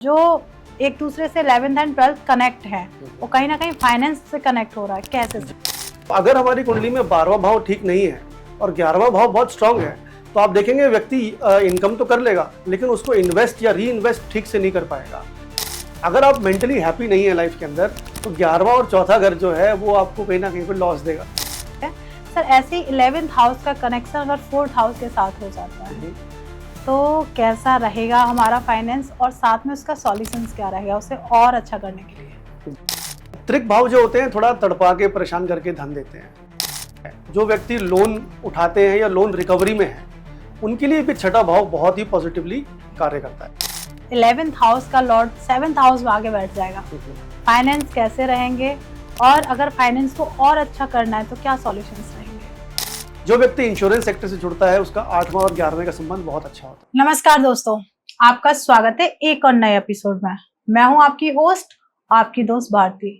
जो एक दूसरे से 11th एंड 12th कनेक्ट है वो कहीं ना कहीं फाइनेंस से कनेक्ट हो रहा है। कैसे? अगर हमारी कुंडली में 12वां भाव ठीक नहीं है और 11वां भाव बहुत स्ट्रांग है तो आप देखेंगे व्यक्ति इनकम तो कर लेगा लेकिन उसको इन्वेस्ट या री इन्वेस्ट ठीक से नहीं कर पाएगा। अगर आप मेंटली हैप्पी नहीं है लाइफ के अंदर तो 11वां और चौथा घर जो है वो आपको कहीं ना कहीं पर लॉस देगा। सर ऐसे ही 11th हाउस का कनेक्शन अगर 4th हाउस के साथ हो जाता है तो कैसा रहेगा हमारा फाइनेंस और साथ में उसका सॉल्यूशंस क्या रहेगा उसे और अच्छा करने के लिए? त्रिक भाव जो होते हैं थोड़ा तड़पा के परेशान करके धन देते हैं। जो व्यक्ति लोन उठाते हैं या लोन रिकवरी में है उनके लिए भी छठा भाव बहुत ही पॉजिटिवली कार्य करता है। 11th हाउस का लॉर्ड 7th हाउस में आके बैठ जाएगा। फाइनेंस कैसे रहेंगे और अगर फाइनेंस को और अच्छा करना है तो क्या सॉल्यूशंस रहेंगे? जो व्यक्ति इंश्योरेंस सेक्टर से जुड़ता है उसका 8वां और 11वें का संबंध बहुत अच्छा होता है। नमस्कार दोस्तों, आपका स्वागत है एक और नए एपिसोड में। मैं हूं आपकी होस्ट, आपकी दोस्त भारती।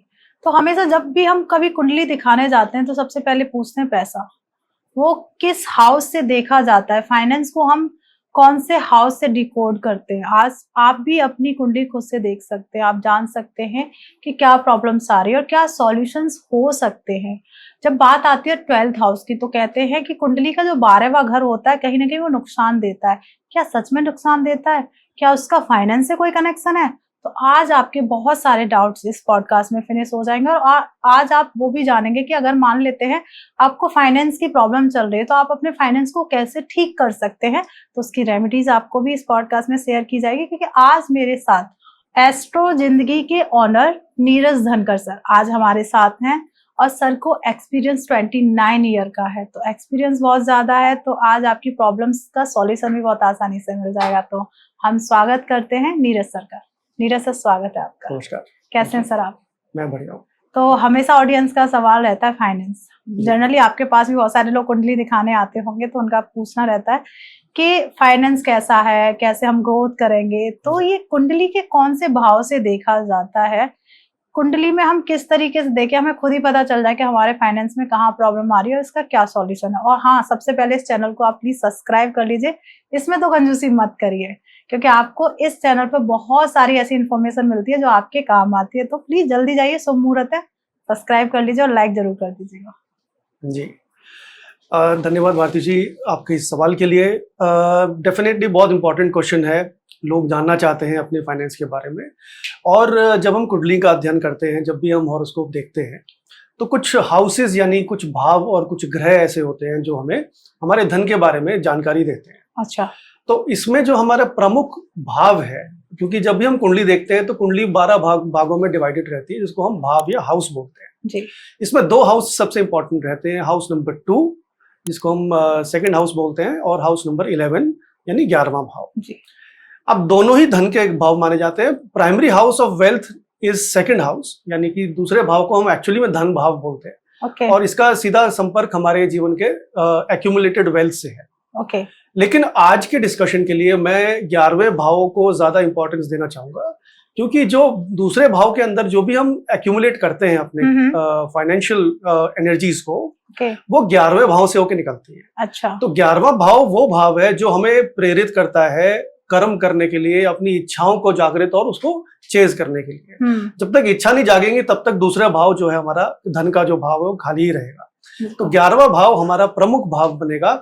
तो हमेशा जब भी हम कभी कुंडली दिखाने जाते हैं तो सबसे पहले पूछते हैं पैसा, वो किस हाउस से देखा जाता है, फाइनेंस को हम कौन से हाउस से डिकोड करते हैं। आज आप भी अपनी कुंडली खुद से देख सकते हैं, आप जान सकते हैं कि क्या प्रॉब्लम्स आ रही है और क्या सॉल्यूशंस हो सकते हैं। जब बात आती है 12th हाउस की तो कहते हैं कि कुंडली का जो 12वां घर होता है कहीं ना कहीं वो नुकसान देता है। क्या सच में नुकसान देता है? क्या उसका फाइनेंस से कोई कनेक्शन है? तो आज आपके बहुत सारे डाउट्स इस पॉडकास्ट में फिनिश हो जाएंगे और आज आप वो भी जानेंगे कि अगर मान लेते हैं आपको फाइनेंस की प्रॉब्लम चल रही है तो आप अपने फाइनेंस को कैसे ठीक कर सकते हैं। तो उसकी रेमेडीज आपको भी इस पॉडकास्ट में शेयर की जाएगी, क्योंकि आज मेरे साथ एस्ट्रो जिंदगी के ऑनर नीरज धनकर सर आज हमारे साथ हैं और सर को एक्सपीरियंस 29 ईयर का है, तो एक्सपीरियंस बहुत ज्यादा है। तो आज आपकी प्रॉब्लम्स का सॉल्यूशन भी बहुत आसानी से मिल जाएगा। तो हम स्वागत करते हैं नीरज सर का। नीरज सर, स्वागत है आपका। नमस्कार। कैसे हैं सर आप? मैं बढ़िया हूँ। तो हमेशा ऑडियंस का सवाल रहता है फाइनेंस। जनरली आपके पास भी बहुत सारे लोग कुंडली दिखाने आते होंगे तो उनका पूछना रहता है कि फाइनेंस कैसा है, कैसे हम ग्रोथ करेंगे। तो ये कुंडली के कौन से भाव से देखा जाता है? कुंडली में हम किस तरीके से देखें हमें खुद ही पता चल जाए कि हमारे फाइनेंस में कहाँ प्रॉब्लम आ रही है और इसका क्या सॉल्यूशन है। और हाँ, सबसे पहले इस चैनल को आप प्लीज सब्सक्राइब कर लीजिए, इसमें तो कंजूसी मत करिए, क्योंकि आपको इस चैनल पर बहुत सारी ऐसी इन्फॉर्मेशन मिलती है जो आपके काम आती है। तो प्लीज जल्दी जाइए, शुभ मुहूर्त है, सब्सक्राइब कर लीजिए और लाइक जरूर कर दीजिएगा। जी धन्यवाद भारती जी आपके इस सवाल के लिए। डेफिनेटली बहुत इंपॉर्टेंट क्वेश्चन है, लोग जानना चाहते हैं अपने फाइनेंस के बारे में। और जब हम कुंडली का अध्ययन करते हैं, जब भी हम हॉरोस्कोप देखते हैं तो कुछ हाउसेस यानी कुछ भाव और कुछ ग्रह ऐसे होते हैं जो हमें हमारे धन के बारे में जानकारी देते हैं। अच्छा, तो इसमें जो हमारा प्रमुख भाव है, क्योंकि जब भी हम कुंडली देखते हैं तो कुंडली 12 भागों में डिवाइडेड रहती है जिसको हम भाव या हाउस बोलते हैं जी। इसमें 2 हाउस सबसे इंपॉर्टेंट रहते हैं, हाउस नंबर 2 जिसको हम सेकंड हाउस बोलते हैं और हाउस नंबर 11 यानी 11वां भाव जी। अब दोनों ही धन के भाव माने जाते हैं। Primary house of wealth is second house, यानी कि दूसरे भाव को हम एक्चुअली में धन भाव बोलते हैं। ओके। और इसका सीधा संपर्क हमारे जीवन के एक्यूमुलेटेड वेल्थ से है। ओके। लेकिन आज के डिस्कशन के लिए मैं 11वें भाव को ज्यादा इंपॉर्टेंस देना चाहूंगा, क्योंकि जो दूसरे भाव के अंदर जो भी हम एक्यूमुलेट करते हैं अपने फाइनेंशियल एनर्जीज को, वो 11वें भाव से होकर निकलती है। अच्छा। तो 11वां भाव वो भाव है जो हमें प्रेरित करता है कर्म करने के लिए, अपनी इच्छाओं को जागृत और उसको चेज करने के लिए। जब तक इच्छा नहीं जागेंगी तब तक दूसरा भाव जो है हमारा धन का जो भाव है वो खाली ही रहेगा। तो 11वां भाव हमारा प्रमुख भाव बनेगा,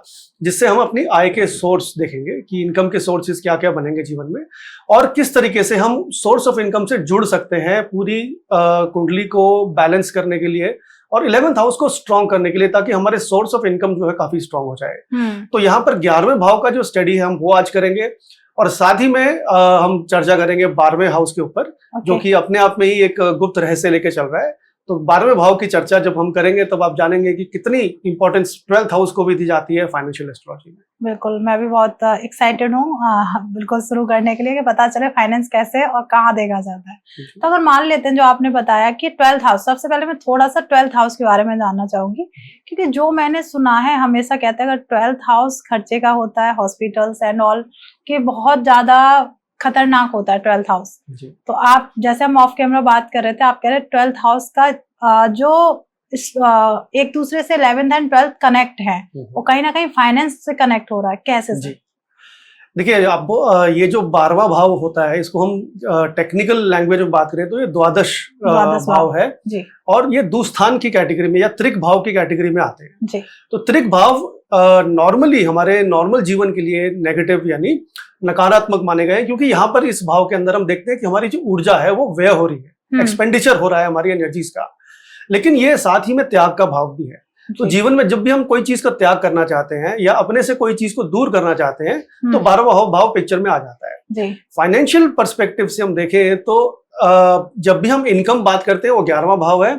जिससे हम अपनी आय के सोर्स देखेंगे कि इनकम के सोर्सेज क्या क्या बनेंगे जीवन में और किस तरीके से हम सोर्स ऑफ इनकम से जुड़ सकते हैं पूरी कुंडली को बैलेंस करने के लिए और 11th हाउस को स्ट्रॉन्ग करने के लिए, ताकि हमारे सोर्स ऑफ इनकम जो है काफी स्ट्रॉन्ग हो जाए। तो यहाँ पर 11वें भाव का जो स्टडी है हम वो आज करेंगे और साथ ही में हम चर्चा करेंगे 12वें हाउस के ऊपर, जो कि अपने आप में ही एक गुप्त रहस्य लेके चल रहा है। तो 12वें भाव की चर्चा जब हम करेंगे तब आप जानेंगे कि कितनी इंपॉर्टेंस 12th हाउस को भी दी जाती है फाइनेंशियल एस्ट्रोलॉजी में। बिल्कुल, मैं भी बहुत एक्साइटेड हूँ बिल्कुल शुरू करने के लिए कि पता चले फाइनेंस कैसे और कहाँ देखा जाता है। तो अगर मान लेते हैं जो आपने बताया कि 12th हाउस, सबसे पहले मैं थोड़ा सा 12th हाउस के बारे में जानना चाहूंगी, क्योंकि जो मैंने सुना है हमेशा कहते हैं अगर 12th हाउस खर्चे का होता है, हॉस्पिटल्स एंड ऑल के बहुत ज्यादा खतरनाक होता है 12th हाउस। तो आप जैसे हम ऑफ कैमरा बात कर रहे थे, आप कह रहे 12th हाउस का जो एक दूसरे से 11th एंड 12th कनेक्ट है वो कहीं ना कहीं फाइनेंस से कनेक्ट हो रहा है। कैसे जी? देखिए आप ये जो 12वां भाव होता है, इसको हम टेक्निकल लैंग्वेज में बात करें तो ये द्वादश भाव है जी। और ये दुस्थान की कैटेगरी में या त्रिक भाव की कैटेगरी में आते हैं जी। तो त्रिक भाव नॉर्मली हमारे नॉर्मल जीवन के लिए नेगेटिव यानी नकारात्मक माने गए, क्योंकि यहाँ पर इस भाव के अंदर हम देखते हैं कि हमारी जो ऊर्जा है वो व्यय हो रही है, एक्सपेंडिचर हो रहा है हमारी एनर्जीज का। लेकिन ये साथ ही में त्याग का भाव भी है। तो जीवन में जब भी हम कोई चीज का त्याग करना चाहते हैं या अपने से कोई चीज को दूर करना चाहते हैं तो 12वां भाव पिक्चर में आ जाता है। फाइनेंशियल पर्सपेक्टिव से हम देखें तो जब भी हम इनकम बात करते हैं वो 11वां भाव है,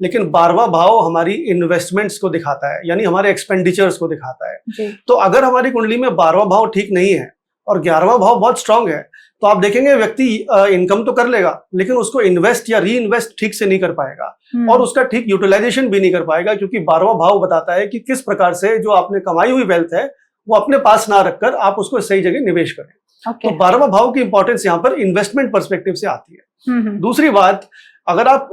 लेकिन 12वां भाव हमारी इन्वेस्टमेंट्स को दिखाता है, यानी हमारे एक्सपेंडिचर्स को दिखाता है। तो अगर हमारी कुंडली में 12वां भाव ठीक नहीं है और 11वां भाव बहुत स्ट्रांग है तो आप देखेंगे व्यक्ति इनकम तो कर लेगा लेकिन उसको इन्वेस्ट या री इन्वेस्ट ठीक से नहीं कर पाएगा और उसका ठीक यूटिलाइजेशन भी नहीं कर पाएगा, क्योंकि 12वां भाव बताता है कि किस प्रकार से जो आपने कमाई हुई वेल्थ है वो अपने पास ना रखकर आप उसको सही जगह निवेश करें। तो 12वां भाव की इंपॉर्टेंस यहाँ पर इन्वेस्टमेंट पर्सपेक्टिव से आती है। दूसरी बात, अगर आप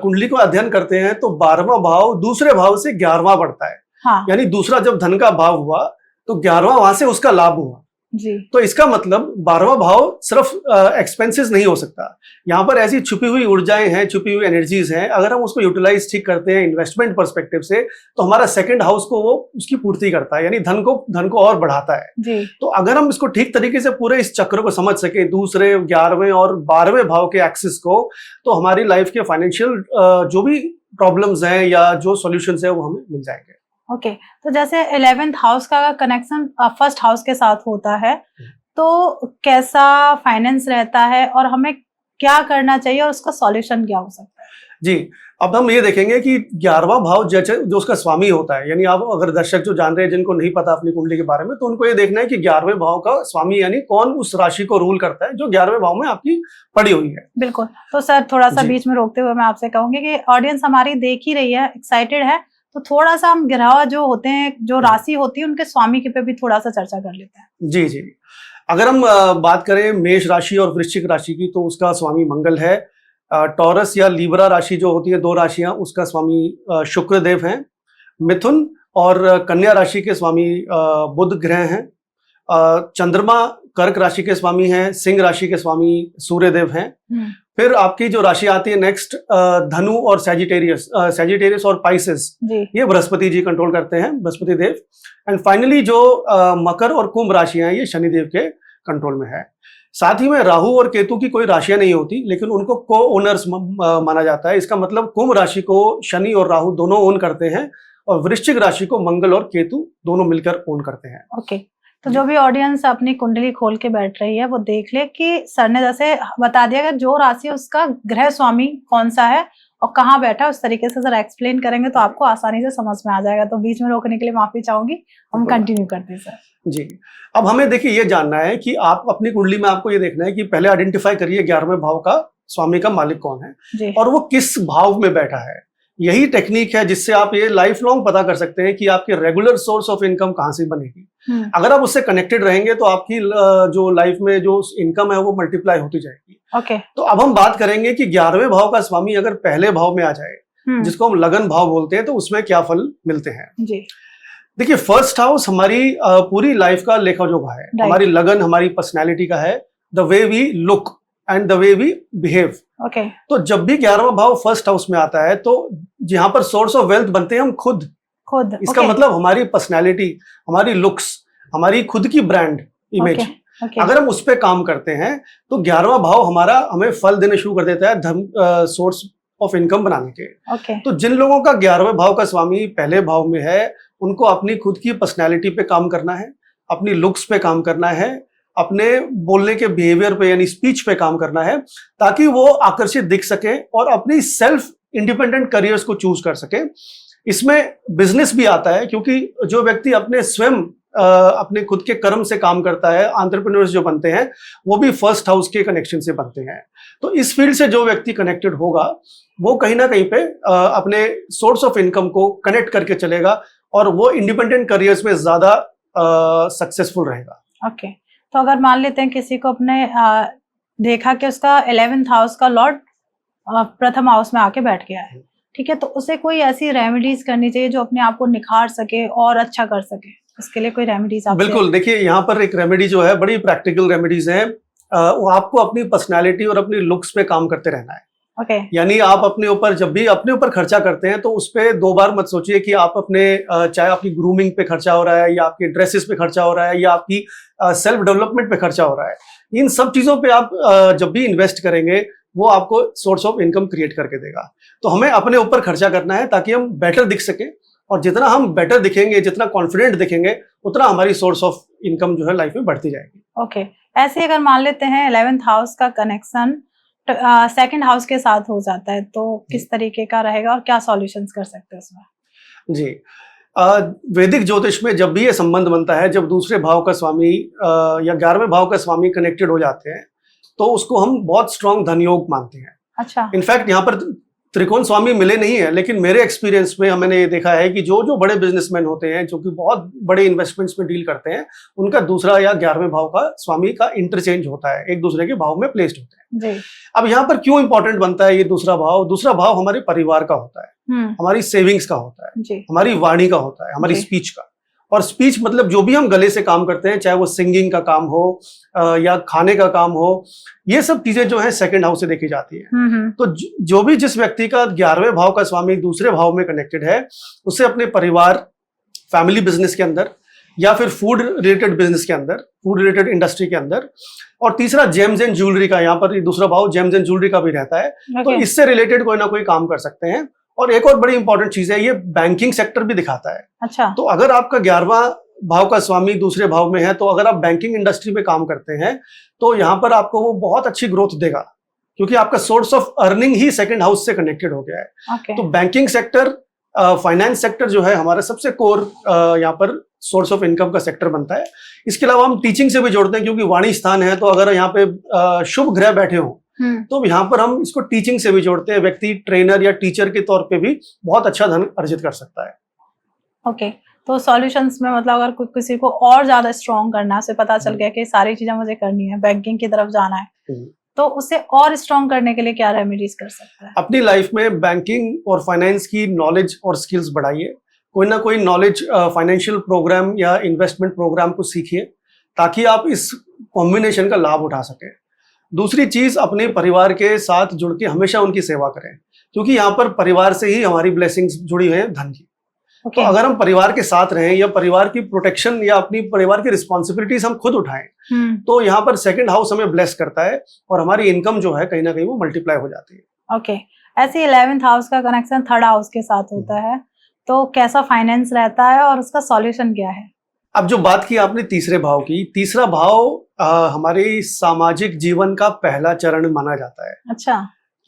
कुंडली को अध्ययन करते हैं तो 12वां भाव दूसरे भाव से 11वां बढ़ता है। यानी दूसरा जब धन का भाव हुआ तो 11वां वहां से उसका लाभ हुआ जी। तो इसका मतलब 12वां भाव सिर्फ एक्सपेंसेस नहीं हो सकता, यहाँ पर ऐसी छुपी हुई ऊर्जाएं हैं, छुपी हुई एनर्जीज हैं। अगर हम उसको यूटिलाइज ठीक करते हैं इन्वेस्टमेंट पर्सपेक्टिव से तो हमारा सेकंड हाउस को वो उसकी पूर्ति करता है, यानी धन को और बढ़ाता है जी। तो अगर हम इसको ठीक तरीके से पूरे इस चक्र को समझ सके, दूसरे 11वें और 12वें भाव के एक्सिस को, तो हमारी लाइफ के फाइनेंशियल जो भी प्रॉब्लम्स हैं या जो सॉल्यूशंस है वो हमें मिल जाएंगे। ओके तो जैसे 11th हाउस का कनेक्शन फर्स्ट हाउस के साथ होता है तो कैसा फाइनेंस रहता है और हमें क्या करना चाहिए और उसका सॉल्यूशन क्या हो सकता है? जी, अब हम ये देखेंगे कि 11वां भाव जो उसका स्वामी होता है, यानी आप अगर दर्शक जो जान रहे हैं जिनको नहीं पता अपनी कुंडली के बारे में तो उनको ये देखना है कि 11वें भाव का स्वामी यानी कौन उस राशि को रूल करता है जो 11वें भाव में आपकी पड़ी हुई है। बिल्कुल। तो सर थोड़ा सा बीच में रोकते हुए मैं आपसे कहूंगी कि ऑडियंस हमारी देख ही रही है, एक्साइटेड है, तो थोड़ा सा हम ग्रह जो होते हैं, जो राशि होती है, उनके स्वामी के पे भी थोड़ा सा चर्चा कर लेते हैं। जी जी, अगर हम बात करें मेष राशि और वृश्चिक राशि की तो उसका स्वामी मंगल है। टॉरस या लीब्रा राशि जो होती है, दो राशियां, उसका स्वामी शुक्र देव हैं। मिथुन और कन्या राशि के स्वामी बुध ग्रह हैं। चंद्रमा कर्क राशि के स्वामी हैं। सिंह राशि के स्वामी सूर्य देव हैं। फिर आपकी जो राशि आती है नेक्स्ट धनु और सैजिटेरियस और पाइसेस, ये बृहस्पति जी कंट्रोल करते हैं, बृहस्पति देव। एंड फाइनली जो मकर और कुंभ राशियां हैं ये शनिदेव के कंट्रोल में है। साथ ही में राहु और केतु की कोई राशियां नहीं होती लेकिन उनको को ओनर्स माना जाता है। इसका मतलब कुंभ राशि को शनि और राहु दोनों ओन करते हैं और वृश्चिक राशि को मंगल और केतु दोनों मिलकर ओन करते हैं। ओके, तो जो भी ऑडियंस अपनी कुंडली खोल के बैठ रही है वो देख ले कि सर ने जैसे बता दिया कि जो राशि उसका ग्रह स्वामी कौन सा है और कहाँ बैठा है, उस तरीके से सर एक्सप्लेन करेंगे तो आपको आसानी से समझ में आ जाएगा। तो बीच में रोकने के लिए माफी चाहूंगी, हम कंटिन्यू करते हैं सर। जी, अब हमें देखिए ये जानना है कि आप अपनी कुंडली में आपको ये देखना है कि पहले आइडेंटिफाई करिए 11वें भाव का स्वामी का मालिक कौन है और वो किस भाव में बैठा है। यही टेक्निक है जिससे आप ये लाइफ लॉन्ग पता कर सकते हैं कि आपकी रेगुलर सोर्स ऑफ इनकम कहाँ से बनेगी। अगर आप उससे कनेक्टेड रहेंगे तो आपकी जो लाइफ में जो इनकम है वो मल्टीप्लाई होती जाएगी। ओके, तो अब हम बात करेंगे कि 11वें भाव का स्वामी अगर पहले भाव में आ जाए, जिसको हम लगन भाव बोलते हैं, तो उसमें क्या फल मिलते हैं। जी, देखिए फर्स्ट हाउस हमारी पूरी लाइफ का लेखा जोखा है। हमारी लगन हमारी पर्सनैलिटी का है, the way we look and the way we behave. Okay, तो जब भी 11वां भाव फर्स्ट हाउस में आता है तो जहां पर सोर्स ऑफ वेल्थ बनते हैं हम खुद। इसका मतलब हमारी पर्सनैलिटी, हमारी लुक्स, हमारी खुद की ब्रांड इमेज। अगर हम उस पर काम करते हैं तो 11वां भाव हमारा हमें फल देने शुरू कर देता है धन सोर्स ऑफ इनकम बनाने के। तो जिन लोगों का 11वें भाव का स्वामी पहले भाव में है उनको अपनी खुद की पर्सनैलिटी पे काम करना है, अपनी लुक्स पे काम करना है, अपने बोलने के बिहेवियर पे यानी स्पीच पे काम करना है ताकि वो आकर्षित दिख सके और अपनी सेल्फ इंडिपेंडेंट करियर्स को चूज कर सके। इसमें बिजनेस भी आता है क्योंकि जो व्यक्ति अपने स्वयं अपने खुद के कर्म से काम करता है, एंटरप्रेन्योर्स जो बनते हैं वो भी फर्स्ट हाउस के कनेक्शन से बनते हैं। तो इस फील्ड से जो व्यक्ति कनेक्टेड होगा वो कहीं ना कहीं पे अपने सोर्स ऑफ इनकम को कनेक्ट करके चलेगा और वो इंडिपेंडेंट करियर्स में ज्यादा सक्सेसफुल रहेगा। ओके, तो अगर मान लेते हैं किसी को अपने देखा कि उसका 11th हाउस का लॉर्ड प्रथम हाउस में आके बैठ गया है, ठीक है, तो उसे कोई ऐसी रेमेडीज करनी चाहिए जो अपने आप को निखार सके और अच्छा कर सके इसके लिए कोई रेमेडीज आप बिल्कुल, देखिए यहाँ पर एक रेमेडी जो है, बड़ी प्रैक्टिकल रेमेडीज है। वो आपको अपनी पर्सनालिटी और अपनी लुक्स पे काम करते रहना है। ओके। यानी आप अपने ऊपर जब भी अपने ऊपर खर्चा करते हैं तो उस पे 2 बार मत सोचिए कि आप अपने चाहे आपकी ग्रूमिंग पे खर्चा हो रहा है या आपके ड्रेसेस पे खर्चा हो रहा है या आपकी सेल्फ डेवलपमेंट पे खर्चा हो रहा है। इन सब चीजों पे आप जब भी इन्वेस्ट करेंगे वो आपको सोर्स ऑफ इनकम क्रिएट करके देगा। तो हमें अपने ऊपर खर्चा करना है ताकि हम बेटर दिख सके, और जितना हम बेटर दिखेंगे, जितना कॉन्फिडेंट दिखेंगे, उतना हमारी सोर्स ऑफ इनकम जो है लाइफ में बढ़ती जाएगी। ओके। ऐसे अगर मान लेते हैं 11th हाउस का कनेक्शन सेकंड हाउस के साथ हो जाता है तो किस तरीके का रहेगा और क्या सॉल्यूशंस कर सकते हैं उसमें? जी, वैदिक ज्योतिष में जब भी ये संबंध बनता है, जब दूसरे भाव का स्वामी या 11वें भाव का स्वामी कनेक्टेड हो जाते हैं तो उसको हम बहुत स्ट्रॉन्ग धन योग मानते हैं। अच्छा। इनफैक्ट यहाँ पर त्रिकोण स्वामी मिले नहीं है, लेकिन मेरे एक्सपीरियंस में मैंने ये देखा है कि जो जो बड़े बिजनेसमैन होते हैं, जो कि बहुत बड़े इन्वेस्टमेंट्स में डील करते हैं, उनका दूसरा या 11वें भाव का स्वामी का इंटरचेंज होता है, एक दूसरे के भाव में प्लेस्ड होते हैं। जी। अब यहाँ पर क्यों इंपॉर्टेंट बनता है ये दूसरा भाव? दूसरा भाव हमारे परिवार का होता है, हमारी सेविंग्स का होता है, जी। हमारी वाणी का होता है, हमारी स्पीच का। और स्पीच मतलब जो भी हम गले से काम करते हैं, चाहे वो सिंगिंग का काम हो या खाने का काम हो, ये सब चीजें जो है सेकंड हाउस से देखी जाती है। तो जो भी जिस व्यक्ति का 11वें भाव का स्वामी दूसरे भाव में कनेक्टेड है, उसे अपने परिवार, फैमिली बिजनेस के अंदर या फिर फूड रिलेटेड बिजनेस के अंदर, फूड रिलेटेड इंडस्ट्री के अंदर, और तीसरा जेम्स एंड ज्वेलरी का, यहाँ पर दूसरा भाव जेम्स एंड ज्वेलरी का भी रहता है। तो इससे रिलेटेड कोई ना कोई काम कर सकते हैं। और एक और बड़ी इंपॉर्टेंट चीज है, ये बैंकिंग सेक्टर भी दिखाता है। अच्छा। तो अगर आपका 11वां भाव का स्वामी दूसरे भाव में है, तो अगर आप बैंकिंग इंडस्ट्री में काम करते हैं तो यहाँ पर आपको वो बहुत अच्छी ग्रोथ देगा, क्योंकि आपका source of earning he second house से कनेक्टेड हो गया है। तो बैंकिंग सेक्टर, फाइनेंस सेक्टर जो है हमारा सबसे कोर यहाँ पर सोर्स ऑफ इनकम का सेक्टर बनता है। इसके अलावा हम टीचिंग से भी जोड़ते हैं, क्योंकि वाणी स्थान है, तो अगर यहाँ पे शुभ ग्रह बैठे हों तो यहाँ पर हम इसको टीचिंग से भी जोड़ते हैं। व्यक्ति ट्रेनर या टीचर के तौर पे भी बहुत अच्छा धन अर्जित कर सकता है। ओके। तो सॉल्यूशंस में मतलब अगर किसी को और ज्यादा स्ट्रॉन्ग करना है, उसे पता चल गया कि सारी चीजें मुझे करनी है, बैंकिंग की तरफ जाना है, तो उसे और स्ट्रॉन्ग करने के लिए क्या रेमेडीज कर सकता है? अपनी लाइफ में बैंकिंग और फाइनेंस की नॉलेज और स्किल्स बढ़ाइए। कोई ना कोई नॉलेज, फाइनेंशियल प्रोग्राम या इन्वेस्टमेंट प्रोग्राम को सीखिए, ताकि आप इस कॉम्बिनेशन का लाभ उठा सकें। दूसरी चीज, अपने परिवार के साथ जुड़ के हमेशा उनकी सेवा करें, क्योंकि यहाँ पर परिवार से ही हमारी ब्लेसिंग्स जुड़ी हुई हैं धन की। तो अगर हम परिवार के साथ रहें या परिवार की प्रोटेक्शन या अपनी परिवार की रिस्पॉन्सिबिलिटीज हम खुद उठाएं, तो यहाँ पर सेकंड हाउस हमें ब्लेस करता है और हमारी इनकम जो है कहीं ना कहीं वो मल्टीप्लाई हो जाती है। ओके। ऐसे 11th हाउस का कनेक्शन थर्ड हाउस के साथ होता है, तो कैसा फाइनेंस रहता है और उसका सॉल्यूशन क्या है? अब जो बात की आपने तीसरे भाव की, तीसरा भाव हमारे सामाजिक जीवन का पहला चरण माना जाता है। अच्छा।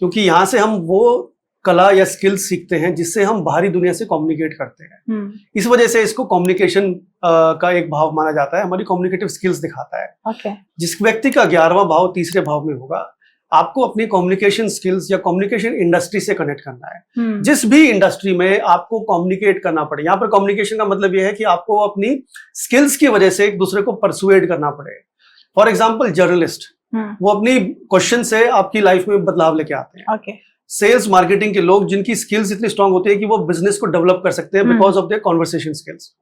क्योंकि यहाँ से हम वो कला या स्किल्स सीखते हैं जिससे हम बाहरी दुनिया से कम्युनिकेट करते हैं। इस वजह से इसको कम्युनिकेशन का एक भाव माना जाता है, हमारी कम्युनिकेटिव स्किल्स दिखाता है। okay. जिस व्यक्ति का 11वां भाव तीसरे भाव में होगा, आपको अपनी कम्युनिकेशन स्किल्स या कम्युनिकेशन इंडस्ट्री से कनेक्ट करना है। जिस भी इंडस्ट्री में आपको कम्युनिकेट करना पड़े, यहाँ पर कम्युनिकेशन का मतलब यह है कि आपको अपनी स्किल्स की वजह से एक दूसरे को परसुएड करना पड़े। फॉर एग्जाम्पल जर्नलिस्ट, वो अपनी क्वेश्चन से आपकी लाइफ में बदलाव लेके आते हैं। okay. सेल्स मार्केटिंग के लोग, जिनकी स्किल्स इतनी स्ट्रांग होती है कि वो बिजनेस को डेवलप कर सकते हैं because of their conversation skills.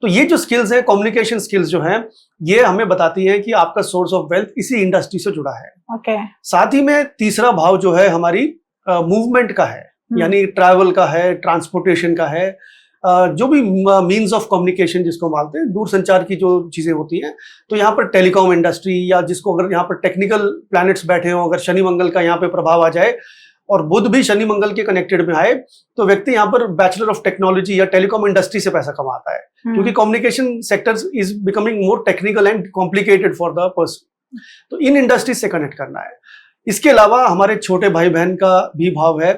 तो ये जो स्किल्स है, कम्युनिकेशन स्किल्स जो हैं, ये हमें बताती है कि आपका सोर्स ऑफ वेल्थ इसी इंडस्ट्री से जुड़ा है। okay. साथ ही में तीसरा भाव जो है हमारी मूवमेंट का है, यानी ट्रैवल का है, ट्रांसपोर्टेशन का है, जो भी मीन्स ऑफ कम्युनिकेशन जिसको मानते हैं, दूर संचार की जो चीजें होती हैं। तो यहाँ पर टेलीकॉम इंडस्ट्री, या जिसको अगर यहाँ पर टेक्निकल प्लैनेट्स बैठे हों, अगर शनि मंगल का यहाँ पे प्रभाव आ जाए और बुध भी शनि मंगल के कनेक्टेड में आए, तो व्यक्ति यहाँ पर बैचलर ऑफ टेक्नोलॉजी या टेलीकॉम इंडस्ट्री से पैसा कमाता है, क्योंकि communication sectors is becoming more technical and complicated for the person. तो इन इंडस्ट्री से कनेक्ट करना है। इसके अलावा हमारे छोटे भाई बहन का भी भाव है।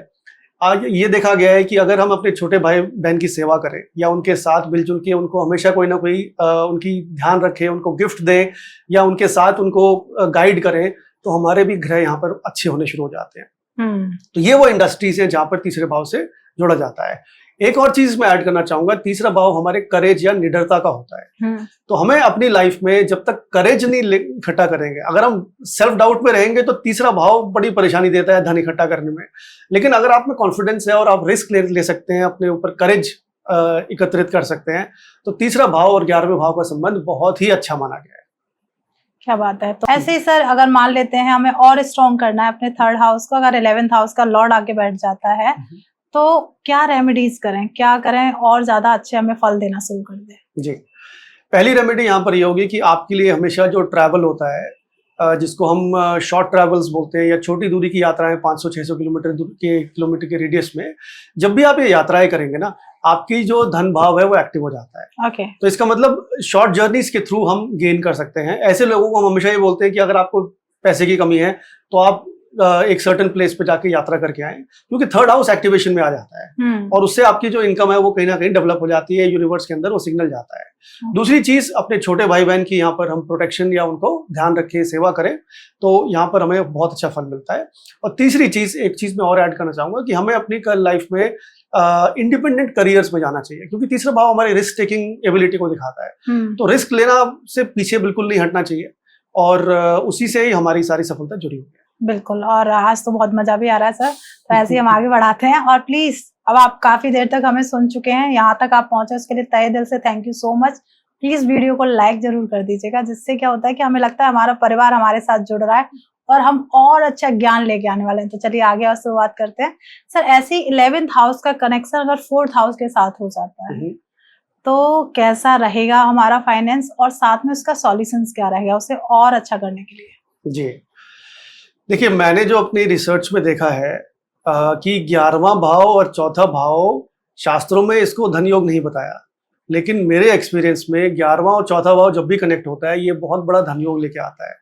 आज ये देखा गया है कि अगर हम अपने छोटे भाई बहन की सेवा करें या उनके साथ मिलजुल के उनको हमेशा कोई ना कोई उनकी ध्यान रखें, उनको गिफ्ट दें या उनके साथ उनको गाइड करें, तो हमारे भी ग्रह यहाँ पर अच्छे होने शुरू हो जाते हैं। तो ये वो इंडस्ट्रीज है जहां पर तीसरे भाव से जोड़ा जाता है। एक और चीज मैं ऐड करना चाहूंगा, तीसरा भाव हमारे करेज या निडरता का होता है। तो हमें अपनी लाइफ में जब तक करेज नहीं इकट्ठा करेंगे, अगर हम सेल्फ डाउट में रहेंगे तो तीसरा भाव बड़ी परेशानी देता है धन इकट्ठा करने में। लेकिन अगर आप में कॉन्फिडेंस है और आप रिस्क ले सकते हैं, अपने ऊपर करेज एकत्रित कर सकते हैं। तो तीसरा भाव और 11वें भाव का संबंध बहुत ही अच्छा माना गया है। क्या बात है। तो ऐसे ही सर, अगर मान लेते हैं हमें और स्ट्रॉन्ग करना है अपने थर्ड हाउस को, अगर 11th हाउस का लॉर्ड आके बैठ जाता है, तो क्या रेमेडीज करें, क्या करें और ज्यादा अच्छे हमें फल देना शुरू कर दे? जी, पहली रेमेडी यहाँ पर ये होगी कि आपके लिए हमेशा जो ट्रैवल होता है, जिसको हम शॉर्ट ट्रैवल्स बोलते हैं या छोटी दूरी की यात्राएं 500-600 किलोमीटर के रेडियस में, जब भी आप ये यात्राएं करेंगे ना, आपकी जो धन भाव है वो एक्टिव हो जाता है। ओके। तो इसका मतलब शॉर्ट जर्नीज के थ्रू हम गेन कर सकते हैं। ऐसे लोगों को हम हमेशा ये बोलते हैं कि अगर आपको पैसे की कमी है तो आप एक सर्टेन प्लेस पे जाके यात्रा करके आए, क्योंकि थर्ड हाउस एक्टिवेशन में आ जाता है और उससे आपकी जो इनकम है वो कहीं ना कहीं डेवलप हो जाती है, यूनिवर्स के अंदर वो सिग्नल जाता है। दूसरी चीज, अपने छोटे भाई बहन की यहाँ पर हम प्रोटेक्शन या उनको ध्यान रखें, सेवा करें, तो यहाँ पर हमें बहुत अच्छा फल मिलता है। और तीसरी चीज, एक चीज मैं और ऐड करना चाहूंगा कि हमें अपनी लाइफ में इंडिपेंडेंट करियर्स में जाना चाहिए, क्योंकि तीसरा भाव हमारी रिस्क टेकिंग एबिलिटी को दिखाता है। तो रिस्क लेना से पीछे बिल्कुल नहीं हटना चाहिए और उसी से ही हमारी सारी सफलता जुड़ी हुई है। बिल्कुल। और आज तो बहुत मजा भी आ रहा है सर, तो ऐसे ही हम आगे बढ़ाते हैं। और प्लीज, अब आप काफी देर तक हमें सुन चुके हैं, यहाँ तक आप पहुंचे उसके लिए तहे दिल से thank you so much. Please video को लाइक जरूर कर दीजिएगा, जिससे क्या होता है कि हमें लगता है हमारा परिवार हमारे साथ जुड़ रहा है और हम और अच्छा ज्ञान लेके आने वाले हैं। तो चलिए आगे और शुरुआत करते हैं। सर, ऐसे ही 11th हाउस का कनेक्शन अगर 4th हाउस के साथ हो जाता है तो कैसा रहेगा हमारा फाइनेंस, और साथ में उसका सॉल्यूशंस क्या रहेगा उसे और अच्छा करने के लिए? जी, देखिए, मैंने जो अपनी रिसर्च में देखा है कि 11वां भाव और चौथा भाव, शास्त्रों में इसको धन योग नहीं बताया, लेकिन मेरे एक्सपीरियंस में 11वां और चौथा भाव जब भी कनेक्ट होता है, ये बहुत बड़ा धन योग लेके आता है।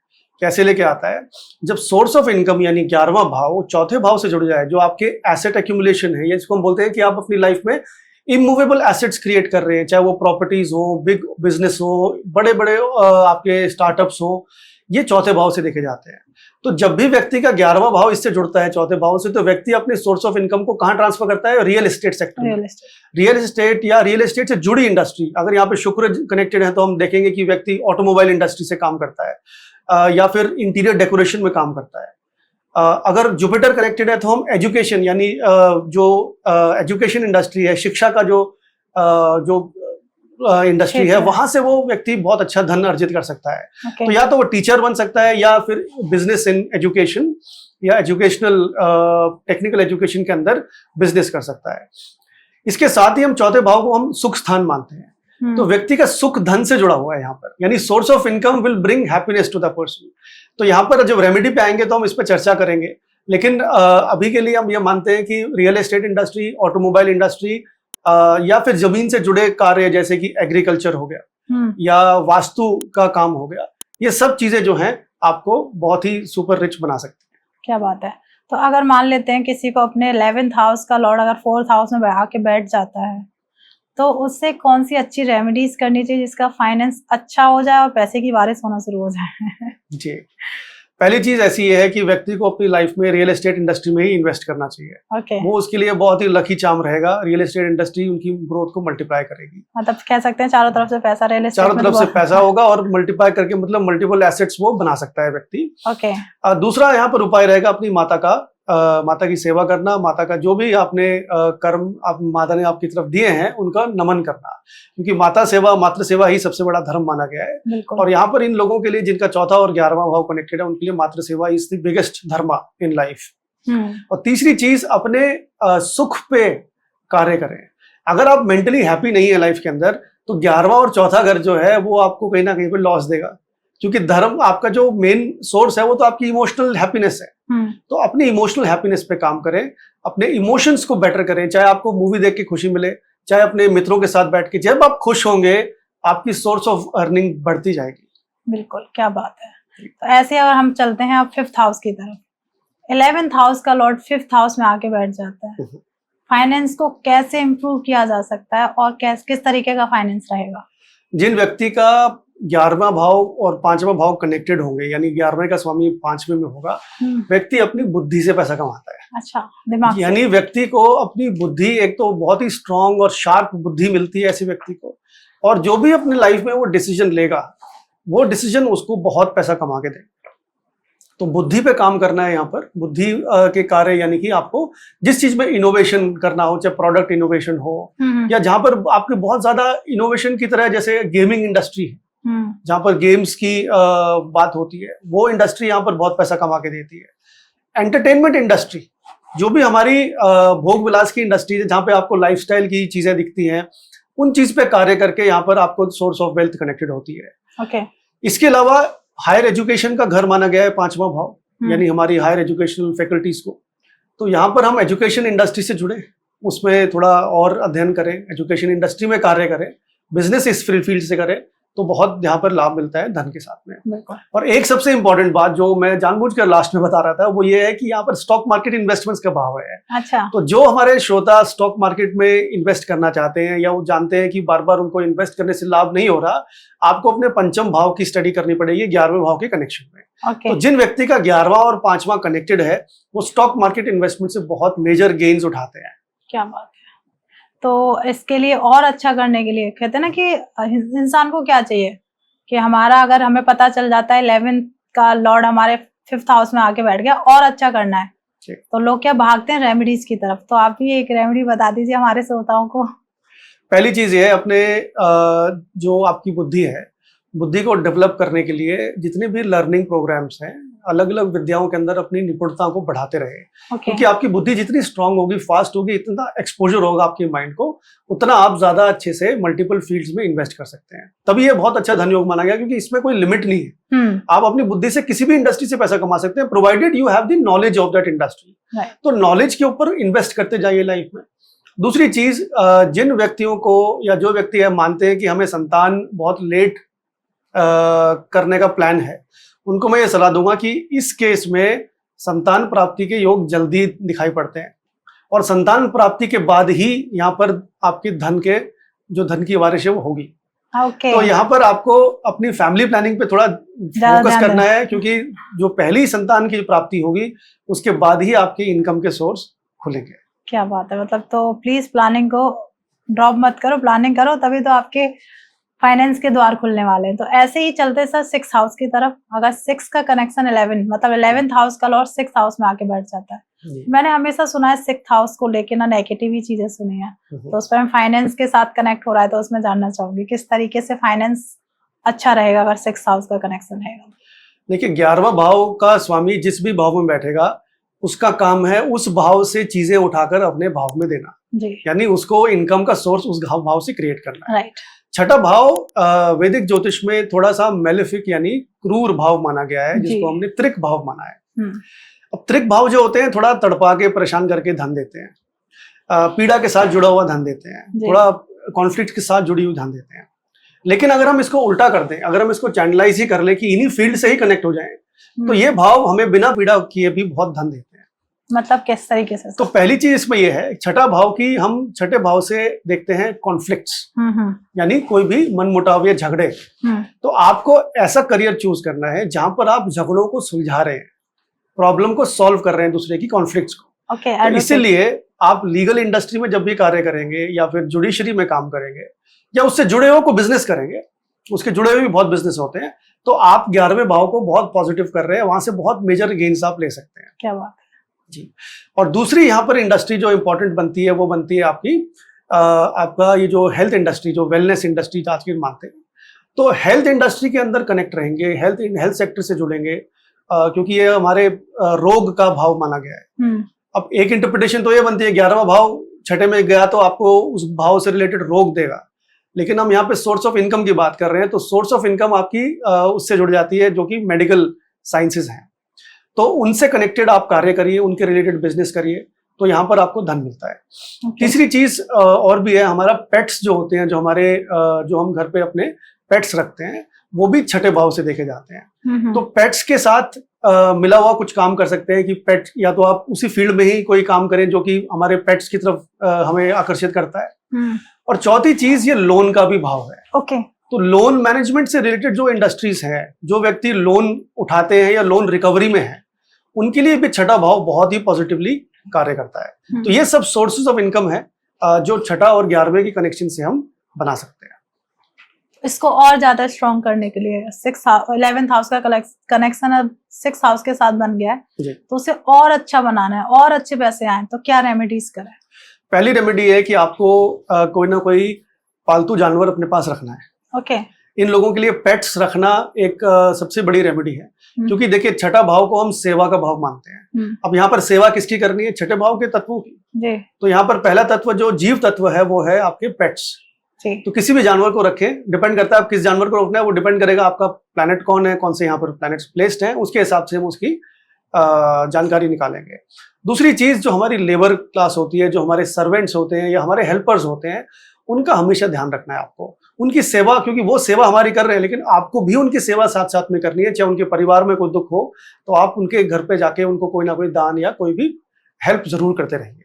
कैसे लेके आता है? जब सोर्स ऑफ इनकम यानी 11वां भाव चौथे भाव से जुड़ जाए, जो आपके एसेट एक्यूमुलेशन है, या इसको हम बोलते हैं कि आप अपनी लाइफ में इमूवेबल एसेट्स क्रिएट कर रहे हैं, चाहे वो प्रॉपर्टीज हो, बिग बिजनेस हो, बड़े बड़े आपके स्टार्टअप्स हो, ये चौथे भाव से देखे जाते हैं। तो जब भी व्यक्ति का 11वां भाव इससे जुड़ता है चौथे भाव से, तो व्यक्ति अपने सोर्स ऑफ इनकम को कहाँ ट्रांसफर करता है? रियल एस्टेट सेक्टर में। रियल एस्टेट या रियल एस्टेट से जुड़ी इंडस्ट्री, अगर यहाँ पे शुक्र कनेक्टेड है तो हम देखेंगे कि व्यक्ति ऑटोमोबाइल इंडस्ट्री से काम करता है या फिर इंटीरियर डेकोरेशन में काम करता है। अगर जुपिटर कनेक्टेड है तो हम एजुकेशन यानी जो एजुकेशन इंडस्ट्री है, शिक्षा का जो इंडस्ट्री है, वहां से वो व्यक्ति बहुत अच्छा धन अर्जित कर सकता है। तो या तो वो टीचर बन सकता है या फिर बिजनेस इन एजुकेशन या एजुकेशनल टेक्निकल एजुकेशन के अंदर बिजनेस कर सकता है। इसके साथ ही हम चौथे भाव को हम सुख स्थान मानते हैं। तो व्यक्ति का सुख धन से जुड़ा हुआ है यहाँ पर, यानी source of income will bring happiness to the person. तो यहाँ पर जब रेमेडी पे आएंगे तो हम इस पर चर्चा करेंगे, लेकिन अभी के लिए हम ये मानते हैं कि real estate industry, automobile industry या फिर जमीन से जुड़े कार्य जैसे कि एग्रीकल्चर हो गया या वास्तु का काम हो गया, ये सब चीजें जो हैं आपको बहुत ही सुपर रिच बना सकती हैं। क्या बात है। तो अगर मान लेते हैं किसी को अपने 11th हाउस का लॉर्ड अगर 4th हाउस में आके बैठ जाता है, तो उससे कौन सी अच्छी रेमेडीज करनी चाहिए जिसका फाइनेंस अच्छा हो जाए और पैसे की बारिश होना शुरू हो जाए? जी, पहली चीज ऐसी है कि व्यक्ति को अपनी लाइफ में रियल एस्टेट इंडस्ट्री में ही इन्वेस्ट करना चाहिए। वो उसके लिए बहुत ही लकी चार्म रहेगा। रियल एस्टेट इंडस्ट्री उनकी ग्रोथ को मल्टीप्लाई करेगी। मतलब कह सकते हैं चारों तरफ से पैसा रियल एस्टेट चारों तरफ से पैसा होगा और मल्टीप्लाई करके मतलब मल्टीपल एसेट्स वो बना सकता है व्यक्ति। दूसरा यहाँ पर उपाय रहेगा अपनी माता की सेवा करना, माता का जो भी आपने कर्म आप माता ने आपकी तरफ दिए हैं उनका नमन करना, क्योंकि माता सेवा, मातृ सेवा ही सबसे बड़ा धर्म माना गया है। और यहाँ पर इन लोगों के लिए जिनका चौथा और 11वां भाव कनेक्टेड है, उनके लिए मातृ सेवा इज द बिगेस्ट धर्म इन लाइफ। और तीसरी चीज, अपने सुख पे कार्य करें। अगर आप मेंटली हैप्पी नहीं है लाइफ के अंदर, तो 11वां और चौथा घर जो है वो आपको कहीं ना कहीं पे लॉस देगा, क्योंकि धर्म आपका जो मेन सोर्स है वो तो आपकी इमोशनल हैप्पीनेस है। तो अपनी इमोशनल हैप्पीनेस पे काम करें, अपने इमोशंस को बेटर करें। चाहे आपको मूवी देख के खुशी मिले, चाहे अपने मित्रों के साथ बैठ के, जब आप खुश होंगे आपकी सोर्स ऑफ अर्निंग बढ़ती जाएगी। बिल्कुल, क्या बात है। तो ऐसे अगर हम चलते हैं अब 5th हाउस की तरफ, 11th हाउस का लॉर्ड 5th हाउस में आके बैठ जाता है, फाइनेंस को कैसे इंप्रूव किया जा सकता है और किस तरीके का फाइनेंस रहेगा? जिन व्यक्ति का 11वां भाव और 5वां भाव कनेक्टेड होंगे, यानी 11वें का स्वामी 5वें में होगा, व्यक्ति अपनी बुद्धि से पैसा कमाता है। अच्छा, दिमाग यानी व्यक्ति को अपनी बुद्धि, एक तो बहुत ही स्ट्रांग और शार्प बुद्धि मिलती है ऐसे व्यक्ति को, और जो भी अपनी लाइफ में वो डिसीजन लेगा, वो डिसीजन उसको बहुत पैसा कमा के देगा। तो बुद्धि पे काम करना है यहाँ पर। बुद्धि के कार्य यानी कि आपको जिस चीज में इनोवेशन करना हो, चाहे प्रोडक्ट इनोवेशन हो या जहां पर आपके बहुत ज्यादा इनोवेशन की तरह, जैसे गेमिंग इंडस्ट्री है जहां पर गेम्स की बात होती है, वो इंडस्ट्री यहाँ पर बहुत पैसा कमा के देती है। एंटरटेनमेंट इंडस्ट्री, जो भी हमारी भोग विलास की इंडस्ट्री है, जहाँ पे आपको लाइफस्टाइल की चीजें दिखती हैं, उन चीज पे कार्य करके यहाँ पर आपको सोर्स ऑफ वेल्थ कनेक्टेड होती है। इसके अलावा हायर एजुकेशन का घर माना गया है 5वां भाव, यानी हमारी हायर एजुकेशनल फैकल्टीज को। तो यहाँ पर हम एजुकेशन इंडस्ट्री से जुड़े, उसमें थोड़ा और अध्ययन करें, एजुकेशन इंडस्ट्री में कार्य करें, बिजनेस इस फील्ड से करें, तो बहुत यहाँ पर लाभ मिलता है धन के साथ में। और एक सबसे इंपॉर्टेंट बात जो मैं जानबूझकर लास्ट में बता रहा था, वो ये है कि यहाँ पर स्टॉक मार्केट इन्वेस्टमेंट्स का भाव है। अच्छा। तो जो हमारे श्रोता स्टॉक मार्केट में इन्वेस्ट करना चाहते हैं या वो जानते हैं कि बार बार उनको इन्वेस्ट करने से लाभ नहीं हो रहा, आपको अपने पंचम भाव की स्टडी करनी पड़ेगी 11वें भाव के कनेक्शन में। तो जिन व्यक्ति का 11वां और 5वां कनेक्टेड है, वो स्टॉक मार्केट इन्वेस्टमेंट से बहुत मेजर गेन्स उठाते हैं। क्या बात है। तो इसके लिए और अच्छा करने के लिए कहते हैं ना कि इंसान को क्या चाहिए कि हमारा, अगर हमें पता चल जाता है 11th का लॉर्ड हमारे 5th हाउस में आके बैठ गया और अच्छा करना है, तो लोग क्या भागते हैं रेमेडीज की तरफ। तो आप भी एक रेमेडी बता दीजिए हमारे श्रोताओं को। पहली चीज ये है, अपने जो आपकी बुद्धि है, बुद्धि को डेवलप करने के लिए जितने भी लर्निंग प्रोग्राम्स हैं, अलग अलग विद्याओं के अंदर अपनी निपुणता को बढ़ाते रहे। क्योंकि आपकी बुद्धि जितनी स्ट्रांग होगी, फास्ट होगी, इतना एक्सपोजर होगा आपके माइंड को, उतना आप ज्यादा अच्छे से मल्टीपल फील्ड्स में इन्वेस्ट कर सकते हैं। तभी ये बहुत अच्छा धन योग माना गया, क्योंकि इसमें कोई लिमिट नहीं है। आप अपनी बुद्धि से किसी भी इंडस्ट्री से पैसा कमा सकते हैं, provided you have the knowledge of that industry. तो नॉलेज के ऊपर इन्वेस्ट करते जाइए लाइफ में। दूसरी चीज, जिन व्यक्तियों को या जो व्यक्ति है मानते हैं कि हमें संतान बहुत लेट करने का प्लान है, उनको मैं ये सलाह दूंगा कि इस केस में संतान प्राप्ति के योग जल्दी दिखाई पड़ते हैं, और संतान प्राप्ति के बाद ही यहाँ पर आपके धन की वारिश है वो होगी। तो यहाँ पर आपको अपनी फैमिली प्लानिंग पे थोड़ा फोकस करना है, क्योंकि जो पहली संतान की प्राप्ति होगी उसके बाद ही आपके इनकम के सोर्स खुलेंगे। क्या बात है। मतलब तो प्लीज प्लानिंग को ड्रॉप मत करो, प्लानिंग करो, तभी तो आपके फाइनेंस के द्वार खुलने वाले हैं। तो ऐसे ही चलते सर 6th हाउस की तरफ। अगर 6 का कनेक्शन 11, मतलब 11th हाउस का लॉर्ड 6th हाउस में आके बैठ जाता है। मैंने हमेशा सुना है 6th हाउस को लेके ना नेगेटिव ही चीजें सुनी है, तो उस पर फाइनेंस के साथ कनेक्ट हो रहा है, तो उसमें जानना चाहूंगी किस तरीके से फाइनेंस अच्छा रहेगा अगर 6th हाउस का कनेक्शन है। देखिए, 11वां भाव का स्वामी जिस भी भाव में बैठेगा, उसका काम है उस भाव से चीजें उठाकर अपने भाव में देना, यानी उसको इनकम का सोर्स उस भाव से क्रिएट करना। राइट। छठा भाव वैदिक ज्योतिष में थोड़ा सा मेलेफिक यानी क्रूर भाव माना गया है, जिसको हमने त्रिक भाव माना है। अब त्रिक भाव जो होते हैं, थोड़ा तड़पा के परेशान करके धन देते हैं, पीड़ा के साथ जुड़ा हुआ धन देते हैं, थोड़ा कॉन्फ्लिक्ट के साथ जुड़ी हुई धन देते हैं। लेकिन अगर हम इसको उल्टा कर दें, अगर हम इसको चैनलाइज ही कर ले कि इन्हीं फील्ड से ही कनेक्ट हो जाएं, तो ये भाव हमें बिना पीड़ा किए भी बहुत धन देते हैं। मतलब किस तरीके से? तो पहली चीज इसमें यह है, छठा भाव की हम छठे भाव से देखते हैं कॉन्फ्लिक्ट्स, यानी कोई भी मनमुटाव या झगड़े। तो आपको ऐसा करियर चूज करना है जहां पर आप झगड़ों को सुलझा रहे हैं, प्रॉब्लम को सॉल्व कर रहे हैं, दूसरे की कॉन्फ्लिक्ट्स को। तो इसीलिए आप लीगल इंडस्ट्री में जब भी कार्य करेंगे या फिर जुडिशरी में काम करेंगे या उससे जुड़े हुए को बिजनेस करेंगे, उसके जुड़े हुए भी बहुत बिजनेस होते हैं, तो आप 11वें भाव को बहुत पॉजिटिव कर रहे हैं, वहां से बहुत मेजर गेन्स आप ले सकते हैं। क्या बात है जी। और दूसरी यहाँ पर इंडस्ट्री जो इंपॉर्टेंट बनती है, वो बनती है आपका ये जो हेल्थ इंडस्ट्री, जो वेलनेस इंडस्ट्री आज के मानते हैं। तो हेल्थ इंडस्ट्री के अंदर कनेक्ट रहेंगे, हेल्थ सेक्टर से जुड़ेंगे, क्योंकि ये हमारे रोग का भाव माना गया है। अब एक इंटरप्रिटेशन तो ये बनती है 11वां भाव छठे में गया तो आपको उस भाव से रिलेटेड रोग देगा, लेकिन हम यहाँ पे सोर्स ऑफ इनकम की बात कर रहे हैं, तो सोर्स ऑफ इनकम आपकी उससे जुड़ जाती है जो कि मेडिकल साइंसेज हैं। तो उनसे कनेक्टेड आप कार्य करिए, उनके रिलेटेड बिजनेस करिए, तो यहाँ पर आपको धन मिलता है। तीसरी चीज और भी है, हमारा पेट्स जो होते हैं, जो हम घर पे अपने पेट्स रखते हैं, वो भी छठे भाव से देखे जाते हैं। तो पेट्स के साथ मिला हुआ कुछ काम कर सकते हैं कि पेट, या तो आप उसी फील्ड में ही कोई काम करें जो कि हमारे पेट्स की तरफ हमें आकर्षित करता है। और चौथी चीज, ये लोन का भी भाव है। तो लोन मैनेजमेंट से रिलेटेड जो इंडस्ट्रीज हैं, जो व्यक्ति लोन उठाते हैं या लोन रिकवरी में है, उनके लिए भी छठा भाव बहुत ही पॉजिटिवली कार्य करता है। तो ये सब सोर्सेज ऑफ इनकम है जो छठा और 11वें की कनेक्शन से हम बना सकते हैं। इसको और ज्यादा स्ट्रॉन्ग करने के लिए 11th हाउस का कनेक्शन अब 6th हाउस के साथ बन गया है, तो उसे और अच्छा बनाना है, और अच्छे पैसे आए, तो क्या रेमेडीज करें? पहली रेमेडी है कि आपको कोई ना कोई पालतू जानवर अपने पास रखना है। ओके। इन लोगों के लिए पेट्स रखना एक सबसे बड़ी रेमेडी है, क्योंकि देखिए छठा भाव को हम सेवा का भाव मानते हैं। अब यहाँ पर सेवा किसकी करनी है? छठे भाव के तत्वों की। तो यहाँ पर पहला तत्व जो जीव तत्व है वो है आपके पेट्स। तो किसी भी जानवर को रखें, डिपेंड करता है आप किस जानवर को रखना है, वो डिपेंड करेगा आपका प्लैनेट कौन है, कौन से यहाँ पर प्लैनेट्स प्लेस्ड हैं, उसके हिसाब से हम उसकी जानकारी निकालेंगे। दूसरी चीज, जो हमारी लेबर क्लास होती है, जो हमारे सर्वेंट्स होते हैं या हमारे हेल्पर्स होते हैं, उनका हमेशा ध्यान रखना है आपको। उनकी सेवा, क्योंकि वो सेवा हमारी कर रहे हैं, लेकिन आपको भी उनकी सेवा साथ साथ में करनी है। चाहे उनके परिवार में कोई दुख हो तो आप उनके घर पे जाके उनको कोई ना कोई दान या कोई भी हेल्प जरूर करते रहेंगे।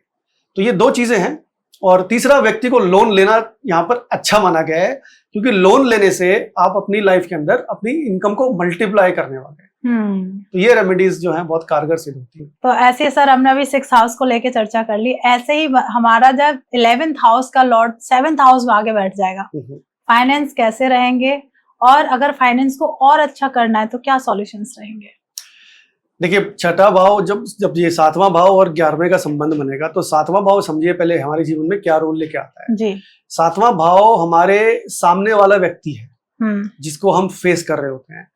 तो ये दो चीजें हैं। और तीसरा, व्यक्ति को लोन लेना यहाँ पर अच्छा माना गया है, क्योंकि लोन लेने से आप अपनी लाइफ के अंदर अपनी इनकम को मल्टीप्लाई करने वाले हैं। तो ये रेमेडीज जो हैं बहुत कारगर सिद्ध होती है। तो ऐसे सर हमने अभी 6th हाउस को लेके चर्चा कर ली, ऐसे ही हमारा जब 11th हाउस का लॉर्ड 7th हाउस में आगे बैठ जाएगा, फाइनेंस कैसे रहेंगे, और अगर फाइनेंस को और अच्छा करना है तो क्या सॉल्यूशंस रहेंगे? देखिए, छठा भाव जब ये 7वां भाव और 11वें का संबंध बनेगा, तो 7वां भाव समझिए पहले हमारे जीवन में क्या रोल लेके आता है जी। 7वां भाव हमारे सामने वाला व्यक्ति है जिसको हम फेस कर रहे होते हैं।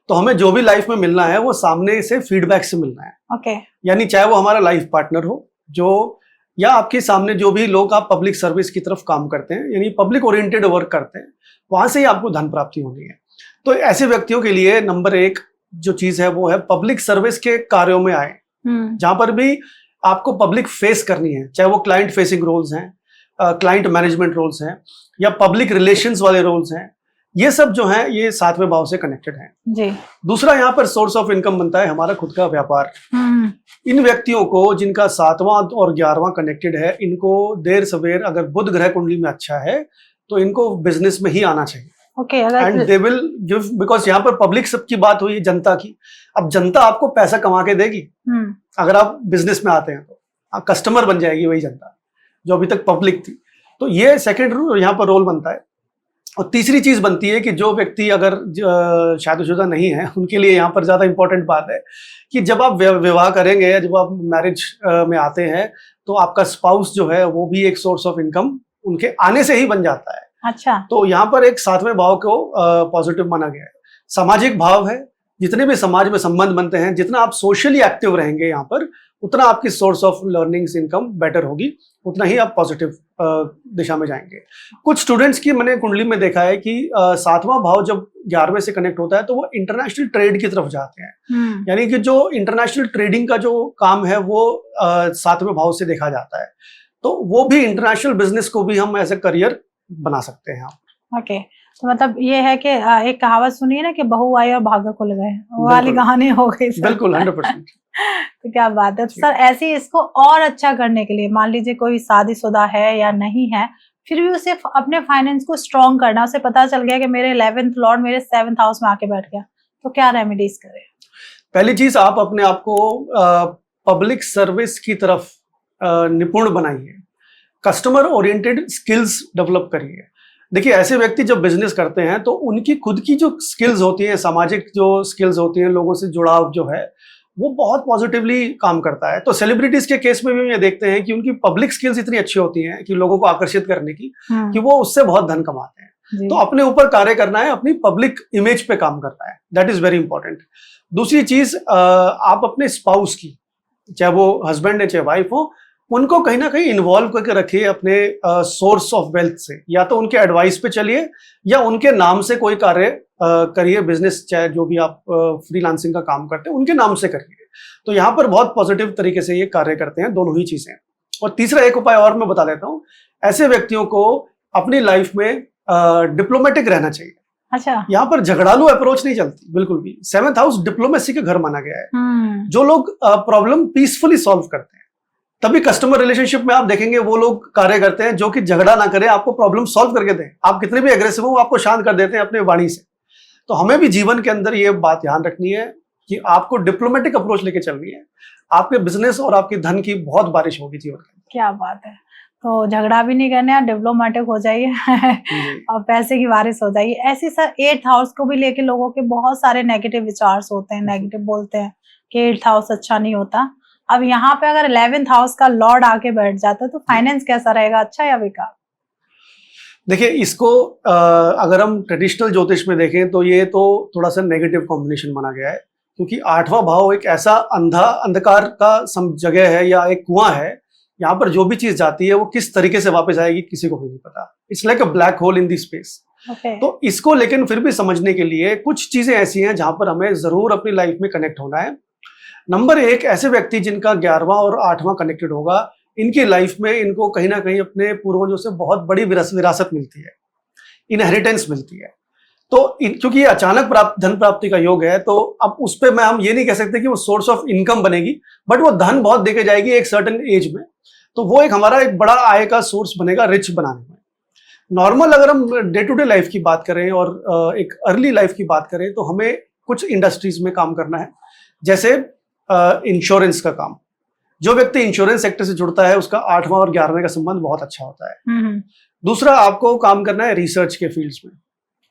तो हमें जो भी लाइफ में मिलना है वो सामने से फीडबैक से मिलना है। ओके। यानी चाहे वो हमारा लाइफ पार्टनर हो, जो या आपके सामने जो भी लोग आप पब्लिक सर्विस की तरफ काम करते हैं, यानी पब्लिक ओरिएंटेड वर्क करते हैं, वहां से ही आपको धन प्राप्ति होनी है। तो ऐसे व्यक्तियों के लिए नंबर 1 जो चीज है वो है पब्लिक सर्विस के कार्यों में आए, जहां पर भी आपको पब्लिक फेस करनी है, चाहे वो क्लाइंट फेसिंग रोल्स हैं, क्लाइंट मैनेजमेंट रोल्स हैं, या पब्लिक रिलेशंस वाले रोल्स हैं। ये सब जो है ये 7वें भाव से कनेक्टेड है जी। दूसरा, यहाँ पर सोर्स ऑफ इनकम बनता है हमारा खुद का व्यापार। इन व्यक्तियों को जिनका 7वां और 11वां कनेक्टेड है, इनको देर सवेर अगर बुध ग्रह कुंडली में अच्छा है तो इनको बिजनेस में ही आना चाहिए। Okay. And they will give, because यहाँ पर पब्लिक सबकी बात हुई जनता की। अब जनता आपको पैसा कमा के देगी अगर आप बिजनेस में आते हैं, तो कस्टमर बन जाएगी वही जनता जो अभी तक पब्लिक थी। तो ये सेकंड यहाँ पर रोल बनता है। और तीसरी चीज बनती है कि जो व्यक्ति अगर शादीशुदा नहीं है, उनके लिए यहाँ पर ज्यादा इंपॉर्टेंट बात है कि जब आप विवाह करेंगे या जब आप मैरिज में आते हैं, तो आपका स्पाउस जो है वो भी एक सोर्स ऑफ इनकम उनके आने से ही बन जाता है। अच्छा। तो यहाँ पर एक 7वें भाव को पॉजिटिव माना गया है। सामाजिक भाव है, जितने भी समाज में संबंध बनते हैं, जितना आप सोशली एक्टिव रहेंगे यहाँ पर, उतना आपकी source of learnings income better होगी, उतना ही आप पॉजिटिव दिशा में जाएंगे। कुछ स्टूडेंट्स की मैंने कुंडली में देखा है कि 7वां भाव जब 11वें से कनेक्ट होता है तो वो इंटरनेशनल ट्रेड की तरफ जाते हैं। यानी कि जो इंटरनेशनल ट्रेडिंग का जो काम है वो 7वें भाव से देखा जाता है। तो वो भी इंटरनेशनल बिजनेस को भी हम एज ए करियर बना सकते हैं। ओके। तो मतलब ये है कि एक कहावत सुनी है ना कि बहू आई और भागा खुल गए, वो वाली कहानी हो गई। बिल्कुल 100%। तो क्या बात है। तो सर ऐसे ही इसको और अच्छा करने के लिए, मान लीजिए कोई शादीशुदा है या नहीं है, फिर भी उसे अपने फाइनेंस को स्ट्रॉन्ग करना, उसे पता चल गया कि मेरे 11th लॉर्ड मेरे 7th हाउस में आके बैठ गया, तो क्या रेमेडीज करें? पहली चीज, आप अपने आप को पब्लिक सर्विस की तरफ निपुण बनाइए, कस्टमर ओरिएंटेड स्किल्स डेवलप करिए। देखिए, ऐसे व्यक्ति जब बिजनेस करते हैं तो उनकी खुद की जो स्किल्स होती है, सामाजिक जो स्किल्स होती हैं, लोगों से जुड़ाव जो है वो बहुत पॉजिटिवली काम करता है। तो सेलिब्रिटीज के केस में भी हम ये देखते हैं कि उनकी पब्लिक स्किल्स इतनी अच्छी होती हैं कि लोगों को आकर्षित करने की, कि वो उससे बहुत धन कमाते हैं। तो अपने ऊपर कार्य करना है, अपनी पब्लिक इमेज पे काम करना है, दैट इज वेरी इंपॉर्टेंट। दूसरी चीज, आप अपने स्पाउस की, चाहे वो हस्बैंड है चाहे वाइफ हो, उनको कहीं ना कहीं इन्वॉल्व करके रखिए अपने सोर्स ऑफ वेल्थ से। या तो उनके एडवाइस पे चलिए या उनके नाम से कोई कार्य करिए, बिजनेस चाहे जो भी आप फ्रीलांसिंग का काम करते हैं उनके नाम से करिए। तो यहाँ पर बहुत पॉजिटिव तरीके से ये कार्य करते हैं दोनों ही चीजें। और तीसरा एक उपाय और मैं बता देता हूँ, ऐसे व्यक्तियों को अपनी लाइफ में डिप्लोमेटिक रहना चाहिए। अच्छा। यहाँ पर झगड़ालू अप्रोच नहीं चलती बिल्कुल भी। 7th हाउस डिप्लोमेसी का घर माना गया है। जो लोग प्रॉब्लम पीसफुली सॉल्व करते हैं, तभी कस्टमर रिलेशनशिप में आप देखेंगे वो लोग कार्य करते हैं जो कि झगड़ा ना करें, आपको प्रॉब्लम सॉल्व करके दें। आप कितने भी एग्रेसिव हो, आपको शांत कर देते हैं अपने वाणी से। तो हमें भी जीवन के अंदर ये बात ध्यान रखनी है कि आपको डिप्लोमेटिक अप्रोच लेके चलनी है। आपके बिजनेस और आपके धन की बहुत बारिश होगी जीवन के अंदर। क्या बात है। तो झगड़ा भी नहीं करना है, डेवलपमेंटिक हो जाइए और पैसे की बारिश हो जाइए। ऐसी सर 8th हाउस को भी लेके लोगों के बहुत सारे नेगेटिव विचार्स होते हैं, नेगेटिव बोलते हैं कि 8th हाउस अच्छा नहीं होता। अब यहाँ पे अगर 11th हाउस का लॉर्ड आके बैठ जाता है तो फाइनेंस कैसा रहेगा, अच्छा या बेकार? देखिए, इसको अगर हम ट्रेडिशनल ज्योतिष में देखें तो ये तो थोड़ा सा नेगेटिव कॉम्बिनेशन माना गया है, क्योंकि 8वां भाव एक ऐसा अंधकार का जगह है या एक कुआं है। यहाँ पर जो भी चीज जाती है वो किस तरीके से वापस आएगी किसी को भी नहीं पता। It's like a black hole in the space. तो इसको लेकिन फिर भी समझने के लिए कुछ चीजें ऐसी हैं जहां पर हमें जरूर अपनी लाइफ में कनेक्ट होना है। नंबर 1, ऐसे व्यक्ति जिनका 11वां और 8वां कनेक्टेड होगा, इनकी लाइफ में इनको कहीं ना कहीं अपने पूर्वजों से बहुत बड़ी विरासत मिलती है, इनहेरिटेंस मिलती है। तो क्योंकि ये अचानक धन प्राप्ति का योग है, तो अब उस पर हम ये नहीं कह सकते कि वो सोर्स ऑफ इनकम बनेगी, बट वो धन बहुत देके जाएगी एक सर्टेन एज में। तो वो एक हमारा एक बड़ा आय का सोर्स बनेगा रिच बनाने में। नॉर्मल अगर हम डे टू डे लाइफ की बात करें और एक अर्ली लाइफ की बात करें तो हमें कुछ इंडस्ट्रीज में काम करना है, जैसे इंश्योरेंस का काम। जो व्यक्ति इंश्योरेंस सेक्टर से जुड़ता है उसका 8वां और 11वें का संबंध बहुत अच्छा होता है। दूसरा, आपको काम करना है रिसर्च के फील्ड्स में,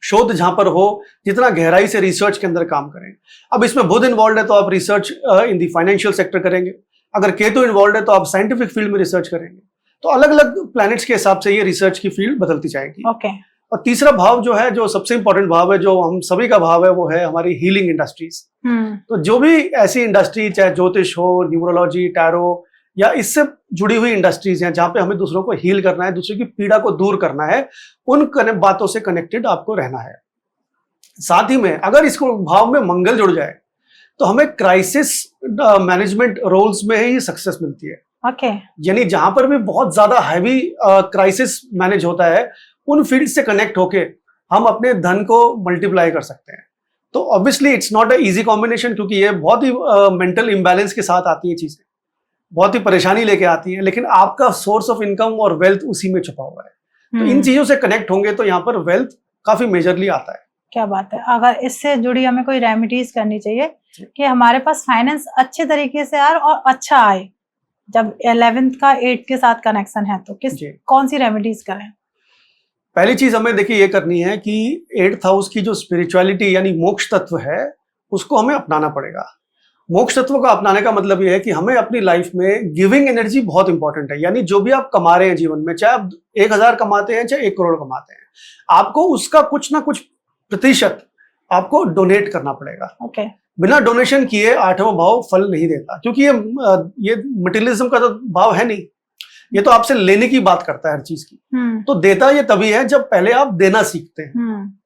शोध जहां पर हो, जितना गहराई से रिसर्च के अंदर काम करें। अब इसमें बुध इन्वॉल्व है तो आप research in the financial sector करेंगे, अगर केतु इन्वॉल्व है तो आप साइंटिफिक फील्ड में रिसर्च करेंगे। तो अलग अलग प्लैनेट्स के हिसाब से ये रिसर्च की फील्ड बदलती जाएगी। और तीसरा भाव जो है, जो सबसे इंपॉर्टेंट भाव है, जो हम सभी का भाव है, वो है हमारी हीलिंग इंडस्ट्रीज। तो जो भी ऐसी इंडस्ट्री, चाहे ज्योतिष हो, न्यूमरोलॉजी, टैरो या इससे जुड़ी हुई इंडस्ट्रीज हैं जहां पे हमें दूसरों को हील करना है, दूसरे की पीड़ा को दूर करना है, उन बातों से कनेक्टेड आपको रहना है। साथ ही में अगर इसको भाव में मंगल जुड़ जाए तो हमें क्राइसिस मैनेजमेंट रोल्स में ही सक्सेस मिलती है। यानी जहां पर भी बहुत ज्यादा हैवी क्राइसिस मैनेज होता है, उन फील्ड से कनेक्ट होके हम अपने धन को मल्टीप्लाई कर सकते हैं। तो obviously it's not a easy combination, क्योंकि ये बहुत ही मेंटल इम्बैलेंस के साथ आती है चीजें, बहुत ही परेशानी लेके आती है, लेकिन आपका सोर्स ऑफ इनकम और वेल्थ उसी में छुपा हुआ है। तो इन चीजों से कनेक्ट होंगे तो यहाँ पर वेल्थ काफी मेजरली आता है। क्या बात है। अगर इससे जुड़ी हमें कोई रेमेडीज करनी चाहिए कि हमारे पास फाइनेंस अच्छे तरीके से आए और अच्छा आए, जब 11th का 8th के साथ कनेक्शन है, तो कौन सी रेमेडीज करें? पहली चीज हमें देखिए ये करनी है कि 8th हाउस की जो स्पिरिचुअलिटी यानी मोक्ष तत्व है, उसको हमें अपनाना पड़ेगा। मोक्ष तत्व का अपनाने का मतलब ये है कि हमें अपनी लाइफ में गिविंग एनर्जी बहुत इंपॉर्टेंट है। यानी जो भी आप कमा रहे हैं जीवन में, चाहे आप 1000 कमाते हैं चाहे 1 करोड़ कमाते हैं, आपको उसका कुछ ना कुछ प्रतिशत आपको डोनेट करना पड़ेगा। बिना डोनेशन किए 8वां भाव फल नहीं देता, क्योंकि ये मटेरियलिज्म का तो भाव है नहीं, ये तो आपसे लेने की बात करता है हर चीज की। तो देता ये तभी है जब पहले आप देना सीखते हैं।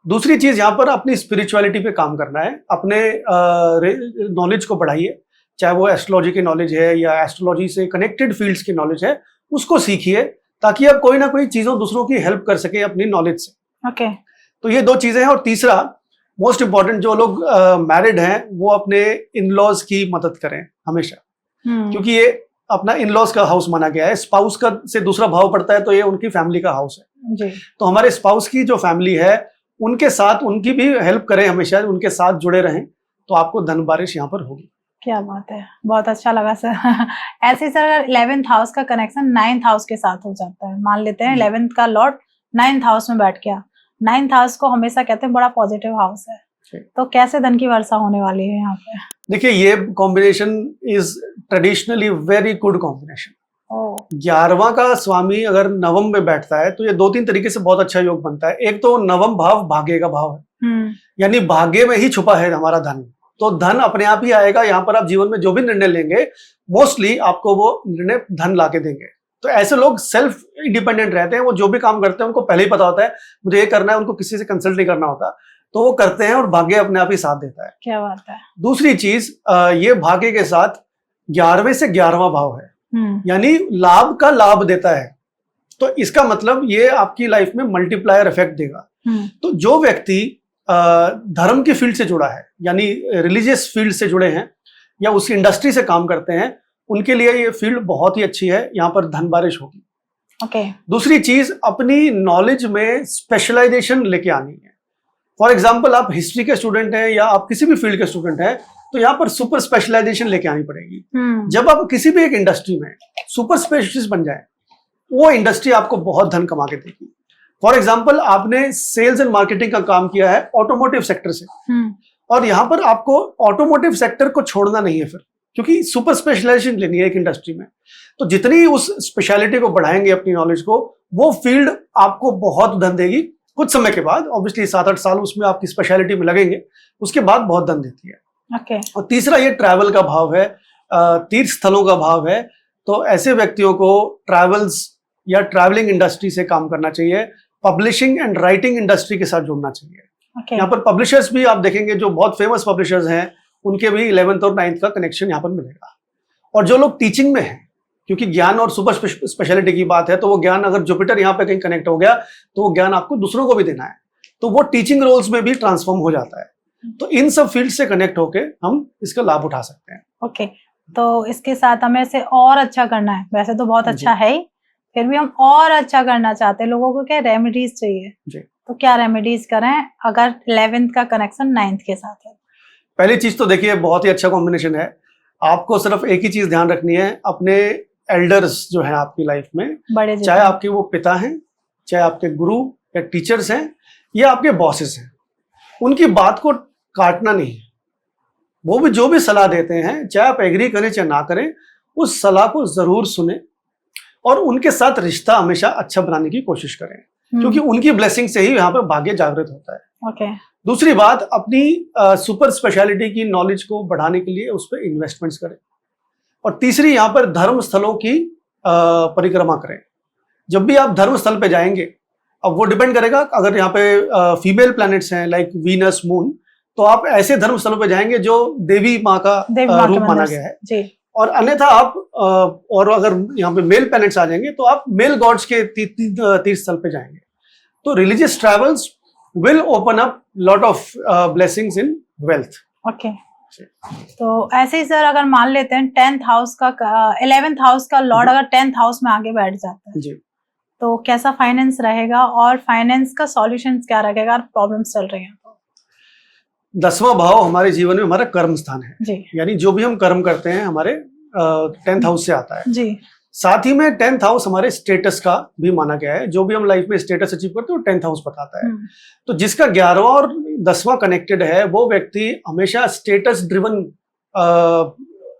दूसरी चीज, यहाँ पर अपनी स्पिरिचुअलिटी पे काम करना है, अपने नॉलेज को बढ़ाइए, चाहे वो एस्ट्रोलॉजी की नॉलेज है या एस्ट्रोलॉजी से कनेक्टेड फील्ड्स की नॉलेज है, उसको सीखिए ताकि आप कोई ना कोई चीजों दूसरों की हेल्प कर सके अपनी नॉलेज से। तो ये 2 चीजें हैं। और तीसरा मोस्ट इंपॉर्टेंट, जो लोग मैरिड हैं वो अपने इन लॉज की मदद करें हमेशा, क्योंकि ये अपना इन लॉज का हाउस माना गया है। स्पाउस का से दूसरा भाव पड़ता है तो ये उनकी फैमिली का हाउस है जी। तो हमारे स्पाउस की जो फैमिली है उनके साथ उनकी भी हेल्प करें, हमेशा उनके साथ जुड़े रहें, तो आपको धन बारिश यहाँ पर होगी। क्या बात है, बहुत अच्छा लगा सर। ऐसे सर अगर 11th हाउस का कनेक्शन 9th हाउस के साथ हो जाता है, मान लेते हैं 11th का लॉर्ड 9th हाउस में बैठ गया। 9th हाउस को हमेशा कहते हैं बड़ा पॉजिटिव हाउस है, तो कैसे धन की वर्षा होने वाली है यहाँ पे? देखिए, ये combination is traditionally very good combination. 11वां का स्वामी अगर नवम में बैठता है तो ये 2-3 तरीके से बहुत अच्छा योग बनता है। एक तो नवम भाव भाग्य का भाव है, यानी भाग्य में ही छुपा है हमारा धन, तो धन अपने आप ही आएगा। यहाँ पर आप जीवन में जो भी निर्णय लेंगे मोस्टली आपको वो निर्णय धन लाके देंगे। तो ऐसे लोग सेल्फ इंडिपेंडेंट रहते हैं, वो जो भी काम करते हैं उनको पहले ही पता होता है मुझे ये करना है, उनको किसी से कंसल्ट नहीं करना होता, तो वो करते हैं और भाग्य अपने आप ही साथ देता है। क्या बात है। दूसरी चीज, ये भाग्य के साथ 11वें से 11वां भाव है, यानी लाभ का लाभ देता है। तो इसका मतलब ये आपकी लाइफ में मल्टीप्लायर इफेक्ट देगा। तो जो व्यक्ति धर्म की फील्ड से जुड़ा है, यानी रिलीजियस फील्ड से जुड़े हैं या उस इंडस्ट्री से काम करते हैं, उनके लिए ये फील्ड बहुत ही अच्छी है, यहाँ पर धन बारिश होगी। दूसरी चीज, अपनी नॉलेज में स्पेशलाइजेशन लेके आनी है। फॉर एग्जाम्पल, आप हिस्ट्री के स्टूडेंट हैं या आप किसी भी फील्ड के स्टूडेंट हैं, तो यहाँ पर सुपर स्पेशलाइजेशन लेके आनी पड़ेगी। जब आप किसी भी एक इंडस्ट्री में सुपर स्पेशलिस्ट बन जाए वो इंडस्ट्री आपको बहुत धन कमा के देगी। फॉर एग्जाम्पल, आपने सेल्स एंड मार्केटिंग का काम किया है ऑटोमोटिव सेक्टर से, और यहाँ पर आपको ऑटोमोटिव सेक्टर को छोड़ना नहीं है फिर, क्योंकि सुपर स्पेशलाइजेशन लेनी है एक इंडस्ट्री में। तो जितनी उस स्पेशलिटी को बढ़ाएंगे अपनी नॉलेज को, वो फील्ड आपको बहुत धन देगी। कुछ समय के बाद, ऑब्वियसली 7-8 साल उसमें आपकी स्पेशलिटी में लगेंगे, उसके बाद बहुत धन देती है। और तीसरा ये ट्रैवल का भाव है, तीर्थ स्थलों का भाव है। तो ऐसे व्यक्तियों को ट्रैवल्स या ट्रैवलिंग इंडस्ट्री से काम करना चाहिए, पब्लिशिंग एंड राइटिंग इंडस्ट्री के साथ जुड़ना चाहिए। यहाँ पर पब्लिशर्स भी आप देखेंगे, जो बहुत फेमस पब्लिशर्स हैं, उनके भी 11th और 9th का कनेक्शन यहाँ पर मिलेगा। और जो लोग टीचिंग में हैं, क्योंकि ज्ञान और सुपर स्पेशलिटी की बात है, तो वो ज्ञान अगर जुपिटर यहाँ पे कहीं कनेक्ट हो गया, तो वो ज्ञान आपको दूसरों को भी देना है, तो वो टीचिंग रोल्स में भी ट्रांसफॉर्म हो जाता है। तो इन सब फील्ड से कनेक्ट होके हम इसका लाभ उठा सकते हैं। ओके, तो इसके साथ हमें इसे और अच्छा करना है, वैसे तो बहुत अच्छा है ही, फिर भी हम और अच्छा करना चाहते हैं, लोगों को क्या रेमेडीज चाहिए जी। तो क्या रेमेडीज करें अगर 11th का कनेक्शन 9th के साथ है? पहली चीज तो देखिए, बहुत ही अच्छा कॉम्बिनेशन है। आपको सिर्फ एक ही चीज ध्यान रखनी है, अपने एल्डर्स जो है आपकी लाइफ में, बड़े चाहे आपके वो पिता हैं, चाहे आपके गुरु या टीचर्स हैं, या आपके बॉसेस हैं, उनकी बात को काटना नहीं है। वो भी जो भी सलाह देते हैं, चाहे आप एग्री करें चाहे ना करें, उस सलाह को जरूर सुने और उनके साथ रिश्ता हमेशा अच्छा बनाने की कोशिश करें, क्योंकि उनकी ब्लेसिंग से ही यहाँ पर भाग्य जागृत होता है। ओके। दूसरी बात, अपनी सुपर स्पेशलिटी की नॉलेज को बढ़ाने के लिए उस पर इन्वेस्टमेंट्स करें। और तीसरी, यहाँ पर धर्म स्थलों की परिक्रमा करें। जब भी आप धर्म स्थल पे जाएंगे, अब वो डिपेंड करेगा, अगर यहाँ पे फीमेल प्लैनेट्स हैं लाइक वीनस, मून, तो आप ऐसे धर्म स्थलों पे जाएंगे जो देवी माँ का रूप माना गया है जी। और अन्यथा आप और अगर यहाँ पे मेल प्लैनेट्स आ जाएंगे, तो आप मेल गॉड्स के तीर्थ स्थल पे जाएंगे। तो religious travels will open up lot of blessings in wealth. Okay, तो ऐसे ही सर, अगर मान लेते हैं 10th हाउस का 11th हाउस का लॉर्ड अगर 10th हाउस में आगे बैठ जाता है जी, तो कैसा फाइनेंस रहेगा और फाइनेंस का सॉल्यूशन क्या रहेगा अगर प्रॉब्लम्स चल रही हैं? 10वां भाव हमारे जीवन में हमारा कर्म स्थान है जी। यानी जो भी हम कर्म करते हैं हमारे 10th हाउस से आता है जी। साथ ही में 10th हाउस हमारे स्टेटस का भी माना गया है। जो भी हम लाइफ में स्टेटस अचीव करते हैं वो 10th हाउस बताता है। तो जिसका 11वां और 10वां कनेक्टेड है, वो व्यक्ति हमेशा स्टेटस ड्रिवन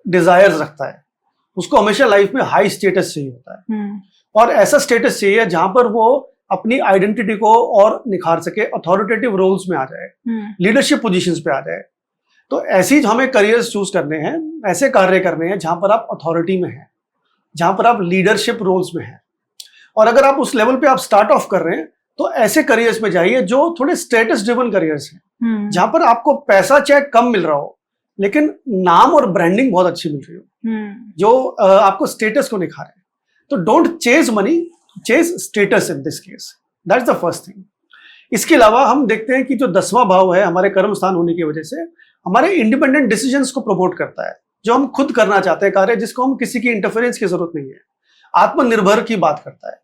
डिजायर्स रखता है। उसको हमेशा लाइफ में हाई स्टेटस चाहिए होता है, और ऐसा स्टेटस चाहिए जहां पर वो अपनी आइडेंटिटी को और निखार सके, अथॉरिटेटिव रोल्स में आ जाए, लीडरशिप पोजीशंस पे आ जाए। तो ऐसी हमें करियर्स चूज करने हैं, ऐसे कार्य करने हैं जहां पर आप अथॉरिटी में हैं, जहां पर आप लीडरशिप रोल्स में हैं। और अगर आप उस लेवल पे आप स्टार्ट ऑफ कर रहे हैं, तो ऐसे करियर्स में जाइए जो थोड़े स्टेटस ड्रिवन करियर्स हैं, जहां पर आपको पैसा चाहे कम मिल रहा हो, लेकिन नाम और ब्रांडिंग बहुत अच्छी मिल रही हो, जो आपको स्टेटस को निखारे। तो don't chase money, chase status in this case, that's the first thing. इसके अलावा हम देखते हैं कि जो 10वां भाव है हमारे कर्म स्थान होने की वजह से हमारे इंडिपेंडेंट डिसीजंस को प्रमोट करता है, जो हम खुद करना चाहते हैं कार्य, जिसको हम किसी की इंटरफेरेंस की जरूरत नहीं है, आत्मनिर्भर की बात करता है।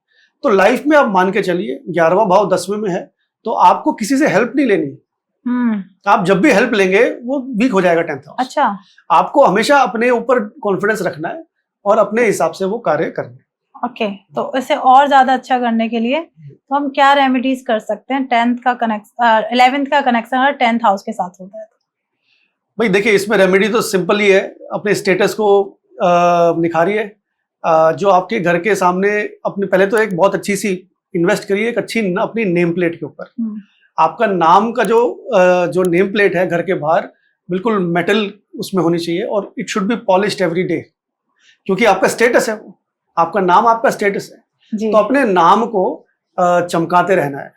तो लाइफ में आप मान के चलिए 11वां भाव 10वें में है, तो आपको किसी से हेल्प नहीं लेनी। आप जब भी हेल्प लेंगे वो वीक हो जाएगा 10th हाउस। अच्छा, आपको हमेशा अपने ऊपर कॉन्फिडेंस रखना है और अपने हिसाब से वो कार्य करने। ओके, तो इसे और ज्यादा अच्छा करने के लिए तो हम क्या रेमेडीज कर सकते हैं? 10th का कनेक्शन 11th का कनेक्शन अगर 10th हाउस के साथ होता है तो? भाई देखिए, इसमें रेमेडी तो सिंपल ही है, अपने स्टेटस को निखारिए। जो आपके घर के सामने अपने, पहले तो एक बहुत अच्छी सी इन्वेस्ट करिए एक अच्छी अपनी नेम प्लेट के ऊपर। आपका नाम का जो नेम प्लेट है घर के बाहर, बिल्कुल मेटल उसमें होनी चाहिए, और it should be polished every day, क्योंकि आपका स्टेटस है वो, आपका नाम आपका स्टेटस है। तो अपने नाम को चमकाते रहना है,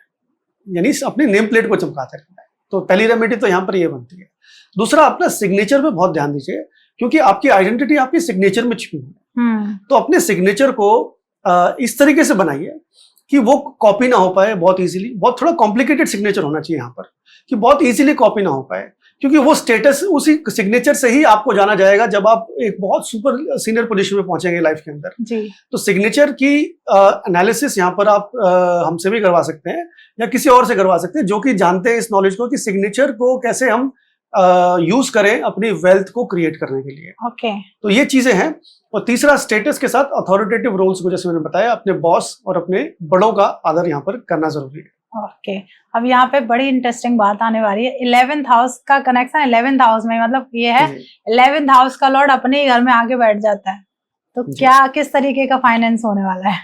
यानी अपने नेम प्लेट को चमकाते रहना है। तो पहली रेमेडी तो यहाँ पर ये बनती है। दूसरा, अपना सिग्नेचर पे बहुत ध्यान दीजिए, क्योंकि आपकी आइडेंटिटी आपकी सिग्नेचर में छिपी हुई है। तो अपने सिग्नेचर को इस तरीके से बनाइए कि वो कॉपी ना हो पाए बहुत इजीली। बहुत थोड़ा कॉम्प्लिकेटेड सिग्नेचर होना चाहिए यहाँ पर, कि बहुत इजीली कॉपी ना हो पाए, क्योंकि वो स्टेटस उसी सिग्नेचर से ही आपको जाना जाएगा जब आप एक बहुत सुपर सीनियर पोजीशन में पहुंचेंगे लाइफ के अंदर जी। तो सिग्नेचर की एनालिसिस यहाँ पर आप हमसे भी करवा सकते हैं या किसी और से करवा सकते हैं जो कि जानते हैं इस नॉलेज को, कि सिग्नेचर को कैसे हम यूज करें अपनी वेल्थ को क्रिएट करने के लिए। ओके। तो ये चीजें हैं। और तीसरा, स्टेटस के साथ अथॉरिटेटिव रोल्स को, जैसे मैंने बताया, अपने बॉस और अपने बड़ों का आदर यहाँ पर करना जरूरी है। ओके। अब यहाँ पे बड़ी इंटरेस्टिंग बात आने वाली है। 11th हाउस का कनेक्शन 11th हाउस में, मतलब ये है 11th हाउस का लॉर्ड अपने ही घर में आके बैठ जाता है, तो क्या किस तरीके का फाइनेंस होने वाला है?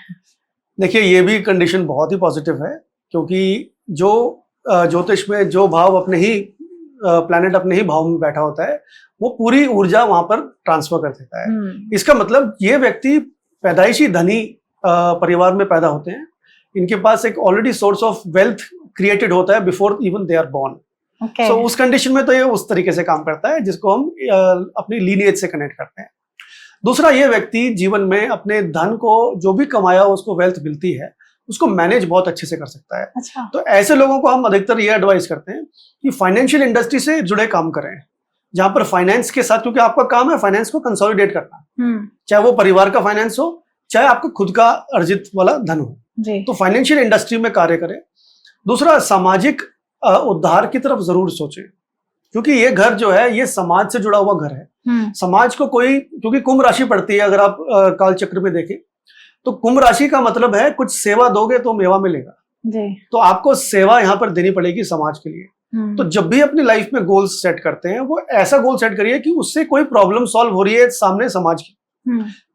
देखिए, ये भी कंडीशन बहुत ही पॉजिटिव है, क्योंकि जो ज्योतिष में जो भाव अपने ही प्लैनेट अपने ही भाव में बैठा होता है, वो पूरी ऊर्जा वहां पर ट्रांसफर कर देता है। इसका मतलब ये व्यक्ति पैदाइशी धनी परिवार में पैदा होते हैं, इनके पास एक already source of wealth created होता है before even they are born. So उस कंडीशन में तो ये उस तरीके से काम करता है जिसको हम अपनी लीनिएज से कनेक्ट करते हैं। दूसरा, ये व्यक्ति जीवन में अपने धन को, जो भी कमाया उसको वेल्थ मिलती है, उसको मैनेज बहुत अच्छे से कर सकता है। अच्छा। तो ऐसे लोगों को हम अधिकतर ये एडवाइस करते हैं कि फाइनेंशियल इंडस्ट्री से जुड़े काम करें, जहां पर फाइनेंस के साथ, क्योंकि आपका काम है फाइनेंस को कंसोलिडेट करना, चाहे वो परिवार का फाइनेंस हो, चाहे आपका खुद का अर्जित वाला धन हो जी। तो फाइनेंशियल इंडस्ट्री में कार्य करें। दूसरा, सामाजिक उद्धार की तरफ जरूर सोचें, क्योंकि ये घर जो है ये समाज से जुड़ा हुआ घर है। समाज को कोई, क्योंकि कुंभ राशि पड़ती है, अगर आप काल चक्र में देखें तो कुंभ राशि का मतलब है कुछ सेवा दोगे तो मेवा मिलेगा जी। तो आपको सेवा यहाँ पर देनी पड़ेगी समाज के लिए। तो जब भी अपनी लाइफ में गोल्स सेट करते हैं, वो ऐसा गोल सेट करिए कि उससे कोई प्रॉब्लम सॉल्व हो रही है सामने समाज की,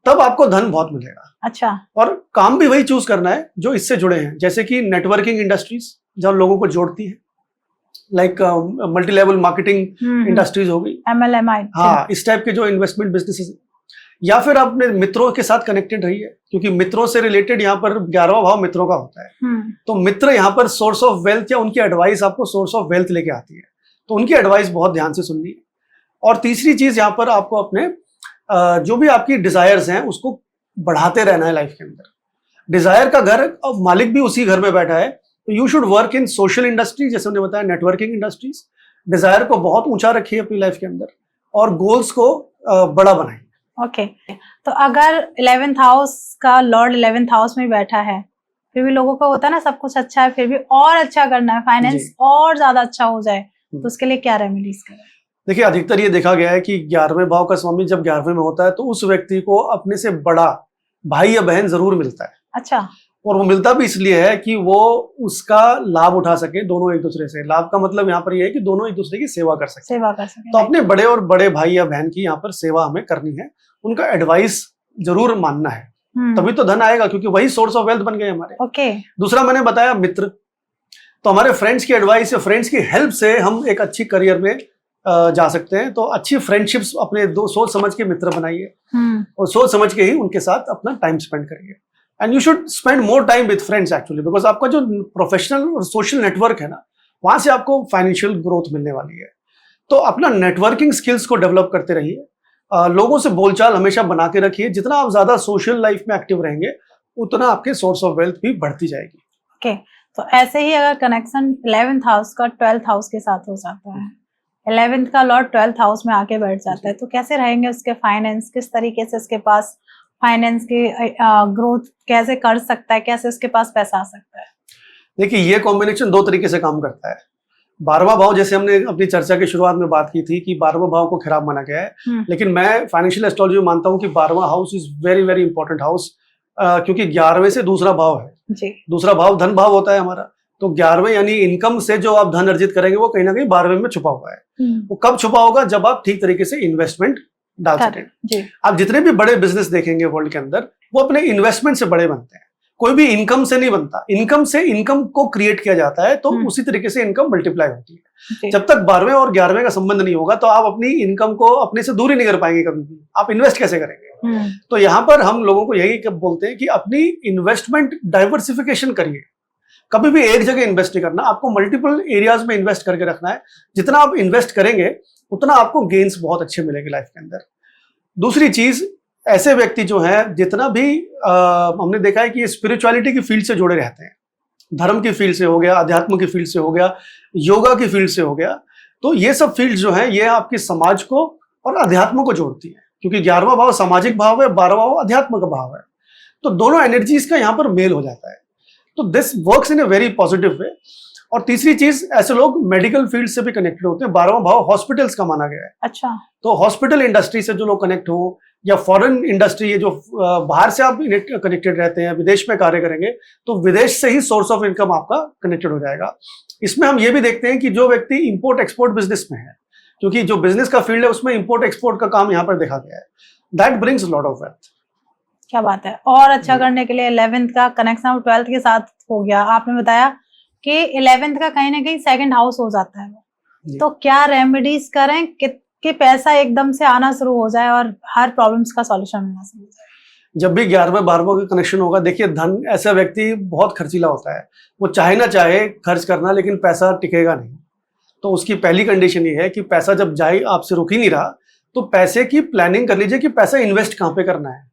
तब आपको धन बहुत मिलेगा। अच्छा। और काम भी वही चूज करना है जो इससे जुड़े हैं, जैसे कि नेटवर्किंग इंडस्ट्रीज जब लोगों को जोड़ती है, like multi level marketing industries हो गई, MLMI। हाँ, इस टाइप के जो इन्वेस्टमेंट बिजनेसेस, या फिर अपने मित्रों के साथ कनेक्टेड रहिए, क्योंकि मित्रों से रिलेटेड यहाँ पर 11वां भाव मित्रों का होता है। तो मित्र यहाँ पर सोर्स ऑफ वेल्थ या उनकी एडवाइस आपको सोर्स ऑफ वेल्थ लेके आती है, तो उनकी एडवाइस बहुत ध्यान से सुननी है। और तीसरी चीज, यहाँ पर आपको अपने जो भी आपकी डिजायर्स हैं उसको बढ़ाते रहना है लाइफ के अंदर। डिजायर का घर, अब मालिक भी उसी घर में बैठा है, तो you should work in social industry, जैसे हमने बताया नेटवर्किंग इंडस्ट्रीज। डिजायर को बहुत ऊंचा रखिए अपनी लाइफ के अंदर और गोल्स को बड़ा बनाइए। ओके। तो अगर 11th हाउस का लॉर्ड 11th हाउस में बैठा है, फिर भी लोगों का होता है ना, सब कुछ अच्छा है फिर भी और अच्छा करना है, फाइनेंस और ज्यादा अच्छा हो जाए, तो उसके लिए क्या रेमेडीज करें? देखिए, अधिकतर ये देखा गया है कि 11वें भाव का स्वामी जब 11वें में होता है तो उस व्यक्ति को अपने से बड़ा भाई या बहन जरूर मिलता है। अच्छा। और वो मिलता भी इसलिए है कि वो उसका लाभ उठा सके, दोनों एक दूसरे से। लाभ का मतलब यहाँ पर ये है कि दोनों एक दूसरे की सेवा कर सके। तो अपने बड़े और बड़े भाई या बहन की यहाँ पर सेवा हमें करनी है, उनका एडवाइस जरूर मानना है, तभी तो धन आएगा, क्योंकि वही सोर्स ऑफ वेल्थ बन गए हमारे। ओके। दूसरा, मैंने बताया मित्र, तो हमारे फ्रेंड्स की एडवाइस या फ्रेंड्स की हेल्प से हम एक अच्छी करियर में जा सकते हैं। तो अच्छी फ्रेंडशिप्स अपने सोच समझ के मित्र बनाइए और सोच समझ के ही उनके साथ अपना टाइम स्पेंड करिए। And you should spend more time with friends actually, because आपका जो प्रोफेशनल और सोशल नेटवर्क है ना, वहां से आपको फाइनेंशियल ग्रोथ मिलने वाली है। तो अपना नेटवर्किंग स्किल्स को डेवलप करते रहिए, लोगों से बोलचाल हमेशा बना के रखिए। जितना आप ज्यादा सोशल लाइफ में एक्टिव रहेंगे, उतना आपके सोर्स ऑफ वेल्थ भी बढ़ती जाएगी। ओके। तो ऐसे ही अगर कनेक्शन 11th हाउस का 12th हाउस के साथ हो जाता है, 11th का लॉर्ड 12th हाउस में आके बैठ जाता है, तो कैसे रहेंगे उसके फाइनेंस, किस तरीके से उसके पास फाइनेंस की ग्रोथ कैसे कर सकता है, कैसे उसके पास पैसा आ सकता है? देखिए, ये कॉम्बिनेशन दो तरीके से काम करता है। 12वां भाव, जैसे हमने अपनी चर्चा की शुरुआत में बात की थी कि 12वां भाव को खराब माना गया है, लेकिन मैं फाइनेंशियल एस्ट्रोलॉजी में मानता हूं कि 12वां house is very very important house, क्योंकि 11वें से दूसरा भाव है जी। दूसरा भाव धन भाव होता है हमारा। तो 11वें यानी इनकम से जो आप धन अर्जित करेंगे वो कहीं ना कहीं 12वें में छुपा हुआ है। वो कब छुपा होगा? जब आप ठीक तरीके से इन्वेस्टमेंट डाल सकें। आप जितने भी बड़े बिजनेस देखेंगे वर्ल्ड के अंदर, वो अपने इन्वेस्टमेंट से बड़े बनते हैं, कोई भी इनकम से नहीं बनता। इनकम से इनकम को क्रिएट किया जाता है, तो उसी तरीके से इनकम मल्टीप्लाई होती है। जब तक 12वें और 11वें का संबंध नहीं होगा, तो आप अपनी इनकम को अपने से दूर ही नहीं कर पाएंगे कभी भी। आप इन्वेस्ट कैसे करेंगे? तो यहाँ पर हम लोगों को यही बोलते हैं कि अपनी इन्वेस्टमेंट डाइवर्सिफिकेशन करिए। कभी भी एक जगह इन्वेस्ट नहीं करना, आपको मल्टीपल एरियाज में इन्वेस्ट करके रखना है। जितना आप इन्वेस्ट करेंगे उतना आपको गेन्स बहुत अच्छे मिलेंगे लाइफ के अंदर। दूसरी चीज, ऐसे व्यक्ति जो हैं, जितना भी हमने देखा है कि ये स्पिरिचुअलिटी की फील्ड से जुड़े रहते हैं, धर्म की फील्ड से हो गया, अध्यात्म की फील्ड से हो गया, योगा की फील्ड से हो गया, तो ये सब फील्ड जो है ये आपकी समाज को और अध्यात्म को जोड़ती है, क्योंकि 11वां भाव सामाजिक भाव है, 12वां भाव अध्यात्म का भाव है। तो दोनों एनर्जीज का यहाँ पर मेल हो जाता है। तो this works in a very positive way. और तीसरी चीज, ऐसे लोग मेडिकल फील्ड से भी कनेक्टेड होते हैं। 12वां भाव हॉस्पिटल्स का माना गया है। अच्छा। तो हॉस्पिटल इंडस्ट्री से जो लोग कनेक्ट हो, या फॉरेन इंडस्ट्री, ये जो बाहर से आप कनेक्टेड रहते हैं, विदेश में कार्य करेंगे, तो विदेश से ही सोर्स ऑफ इनकम आपका कनेक्टेड हो जाएगा। इसमें हम ये भी देखते हैं कि जो व्यक्ति इंपोर्ट एक्सपोर्ट बिजनेस में है, क्योंकि जो बिजनेस का फील्ड है उसमें इंपोर्ट एक्सपोर्ट का काम यहाँ पर देखा गया है, that brings lot of wealth. क्या बात है। और अच्छा करने के लिए 11th का कनेक्शन और 12th के साथ हो गया। आपने बताया कि 11th का कहीं ना कहीं सेकंड हाउस हो जाता है, तो क्या रेमेडीज करें कि पैसा एकदम से आना शुरू हो जाए और हर प्रॉब्लम्स का सॉल्यूशन मिलना शुरू हो जाए? जब भी 11वें 12वें का कनेक्शन होगा, देखिए धन, ऐसा व्यक्ति बहुत खर्चीला होता है, वो चाहे ना चाहे खर्च करना, लेकिन पैसा टिकेगा नहीं। तो उसकी पहली कंडीशन ये है कि पैसा जब जाए, आपसे रुक ही नहीं रहा, तो पैसे की प्लानिंग कर लीजिए कि पैसा इन्वेस्ट कहाँ पे करना है।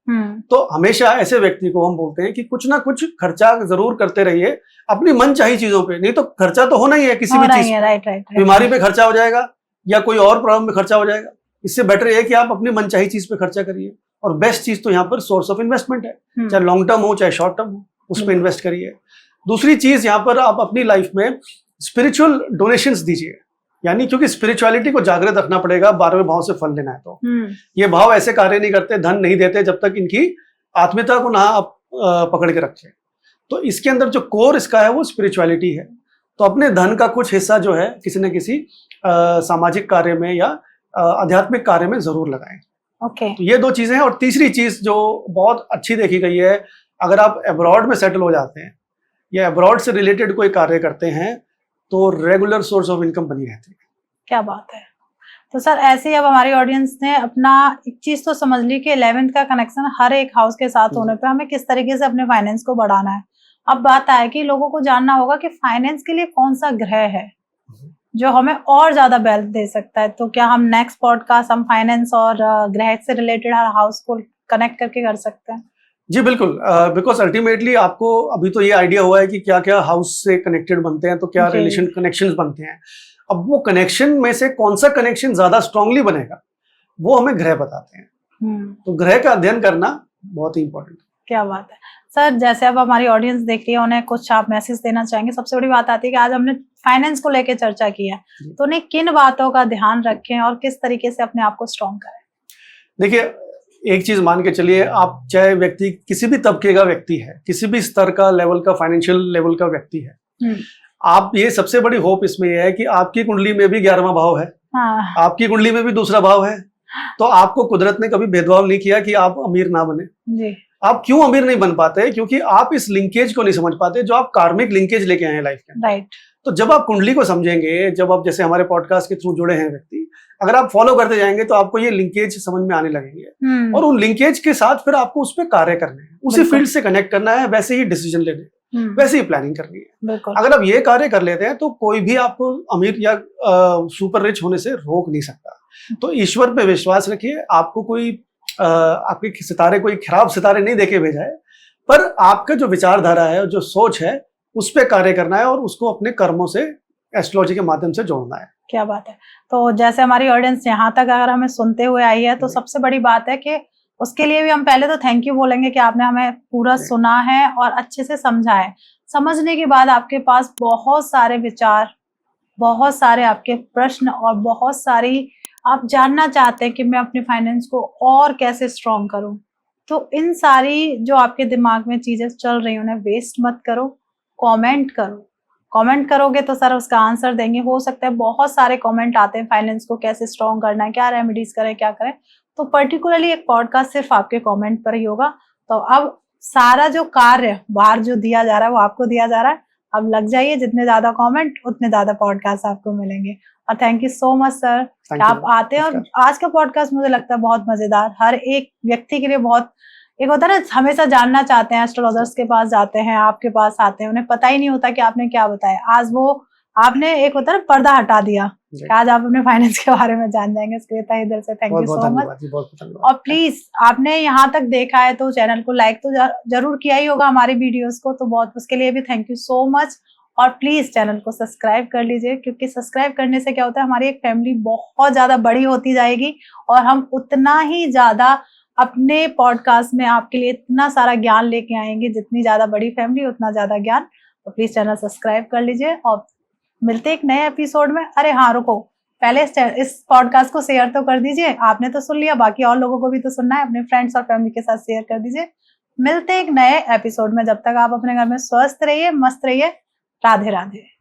तो हमेशा ऐसे व्यक्ति को हम बोलते हैं कि कुछ ना कुछ खर्चा जरूर करते रहिए अपनी मनचाही चीजों पे, नहीं तो खर्चा तो होना ही है किसी भी चीज। राइट। बीमारी पे खर्चा हो जाएगा या कोई और प्रॉब्लम में खर्चा हो जाएगा। इससे बेटर ये है कि आप अपनी मनचाही चीज पे खर्चा करिए। और बेस्ट चीज तो यहाँ पर सोर्स ऑफ इन्वेस्टमेंट है, चाहे लॉन्ग टर्म हो चाहे शॉर्ट टर्म हो, उस पर इन्वेस्ट करिए। दूसरी चीज, यहाँ पर आप अपनी लाइफ में स्पिरिचुअल डोनेशंस दीजिए, यानी क्योंकि स्पिरिचुअलिटी को जागृत रखना पड़ेगा। 12वें भाव से फल लेना है तो ये भाव ऐसे कार्य नहीं करते, धन नहीं देते जब तक इनकी आत्मीयता को ना आप पकड़ के रखें। तो इसके अंदर जो कोर इसका है वो स्पिरिचुअलिटी है। तो अपने धन का कुछ हिस्सा जो है किसी न किसी सामाजिक कार्य में या आध्यात्मिक कार्य में जरूर लगाएं। ओके। तो ये दो चीजें हैं। और तीसरी चीज जो बहुत अच्छी देखी गई है, अगर आप अब्रॉड में सेटल हो जाते हैं या अब्रॉड से रिलेटेड कोई कार्य करते हैं, तो रेगुलर सोर्स ऑफ इनकम बनी रहती है। क्या बात है। तो सर ऐसे ही अब हमारी ऑडियंस ने अपना एक चीज तो समझ ली कि 11th का कनेक्शन हर एक हाउस के साथ होने पे हमें किस तरीके से अपने फाइनेंस को बढ़ाना है। अब बात आए कि लोगों को जानना होगा कि फाइनेंस के लिए कौन सा ग्रह है जो हमें और ज्यादा वेल्थ दे सकता है। तो क्या हम नेक्स्ट पॉडकास्ट हम फाइनेंस और ग्रह से रिलेटेड हर हाउस को कनेक्ट करके कर सकते हैं? जी बिल्कुल, बिकॉज अल्टीमेटली आपको अभी तो ये आइडिया हुआ है कि क्या क्या हाउस से कनेक्टेड बनते हैं, तो क्या रिलेशन कनेक्शंस बनते हैं। अब वो कनेक्शन में से कौन सा कनेक्शन ज्यादा स्ट्रांगली बनेगा वो हमें ग्रह बताते हैं। तो ग्रह का अध्ययन करना बहुत ही इंपॉर्टेंट है। क्या बात है सर। जैसे अब हमारी ऑडियंस देख रही है, उन्हें कुछ आप मैसेज देना चाहेंगे? सबसे बड़ी बात आती है कि आज हमने फाइनेंस को लेकर चर्चा की है, तो उन्हें किन बातों का ध्यान रखें और किस तरीके से अपने आप को स्ट्रॉन्ग करें? देखिए, एक चीज मान के चलिए, आप चाहे व्यक्ति किसी भी तबके का व्यक्ति है, किसी भी स्तर का, लेवल का, फाइनेंशियल लेवल का व्यक्ति है, आप ये सबसे बड़ी होप इसमें यह है कि आपकी कुंडली में भी 11वां भाव है, आपकी कुंडली में भी दूसरा भाव है। तो आपको कुदरत ने कभी भेदभाव नहीं किया कि आप अमीर ना बने। जी। आप क्यों अमीर नहीं बन पाते? क्योंकि आप इस लिंकेज को नहीं समझ पाते जो आप कार्मिक लिंकेज लेके आए हैं लाइफ के। राइट। तो जब आप कुंडली को समझेंगे, जब आप जैसे हमारे पॉडकास्ट के थ्रू जुड़े हैं व्यक्ति, अगर आप फॉलो करते जाएंगे तो आपको ये लिंकेज समझ में आने लगेंगे। और उन लिंकेज के साथ फिर आपको उस पर कार्य करने हैं, उसी फील्ड से कनेक्ट करना है, वैसे ही डिसीजन लेने हैं, वैसे ही प्लानिंग करनी है। अगर आप ये कार्य कर लेते हैं तो कोई भी आपको अमीर या सुपर रिच होने से रोक नहीं सकता। तो ईश्वर पे विश्वास रखिए। आपको कोई आपके सितारे कोई खराब सितारे नहीं देके भेजा है, पर आपका जो विचारधारा है, जो सोच है, उस पर कार्य करना है और उसको अपने कर्मों से, एस्ट्रोलॉजी के माध्यम से जोड़ना है। क्या बात है। तो जैसे हमारी ऑडियंस यहाँ तक अगर हमें सुनते हुए आई है, तो सबसे बड़ी बात है कि उसके लिए भी हम पहले तो थैंक यू बोलेंगे कि आपने हमें पूरा सुना है और अच्छे से समझा है। समझने के बाद आपके पास बहुत सारे विचार, बहुत सारे आपके प्रश्न और बहुत सारी आप जानना चाहते हैं कि मैं अपने फाइनेंस को और कैसे स्ट्रॉन्ग करूं। तो इन सारी जो आपके दिमाग में चीजें चल रही हैं उन्हें वेस्ट मत करो, कमेंट करो। कमेंट करोगे तो सर उसका आंसर देंगे। हो सकता है बहुत सारे कमेंट आते हैं फाइनेंस को कैसे स्ट्रॉन्ग करना है, क्या रेमेडीज करें, क्या करें। तो पर्टिकुलरली एक पॉडकास्ट सिर्फ आपके कमेंट पर ही होगा। तो अब सारा जो कार्य बाहर जो दिया जा रहा है वो आपको दिया जा रहा है। अब लग जाइए, जितने ज्यादा कमेंट उतने ज्यादा पॉडकास्ट आपको मिलेंगे। और thank you so much sir, आप आते हैं। और आज का पॉडकास्ट मुझे लगता है बहुत मजेदार, हर एक व्यक्ति के लिए बहुत, एक होता है ना, हमेशा जानना चाहते हैं, एस्ट्रोलॉजर्स के पास जाते हैं, आपके पास आते हैं, उन्हें पता ही नहीं होता कि आपने क्या बताया। आज वो आपने एक होता है पर्दा हटा दिया, आज आप अपने फाइनेंस के बारे में जान जाएंगे। इसके लिए तहे दिल से थैंक यू सो मच। और प्लीज आपने यहाँ तक देखा है तो चैनल को लाइक तो जरूर किया ही होगा हमारी वीडियोस को, तो बहुत उसके लिए भी थैंक यू सो मच। और प्लीज चैनल को सब्सक्राइब कर लीजिए, क्योंकि सब्सक्राइब करने से क्या होता है, हमारी एक फैमिली बहुत ज्यादा बड़ी होती जाएगी और हम उतना ही ज्यादा अपने पॉडकास्ट में आपके लिए इतना सारा ज्ञान लेके आएंगे। जितनी ज्यादा बड़ी फैमिली उतना ज्यादा ज्ञान। तो प्लीज चैनल सब्सक्राइब कर लीजिए और मिलते एक नए एपिसोड में। अरे हाँ रुको, पहले इस पॉडकास्ट को शेयर तो कर दीजिए। आपने तो सुन लिया, बाकी और लोगों को भी तो सुनना है, अपने फ्रेंड्स और फैमिली के साथ शेयर कर दीजिए। मिलते एक नए एपिसोड में, जब तक आप अपने घर में स्वस्थ रहिए, मस्त रहिए। राधे राधे।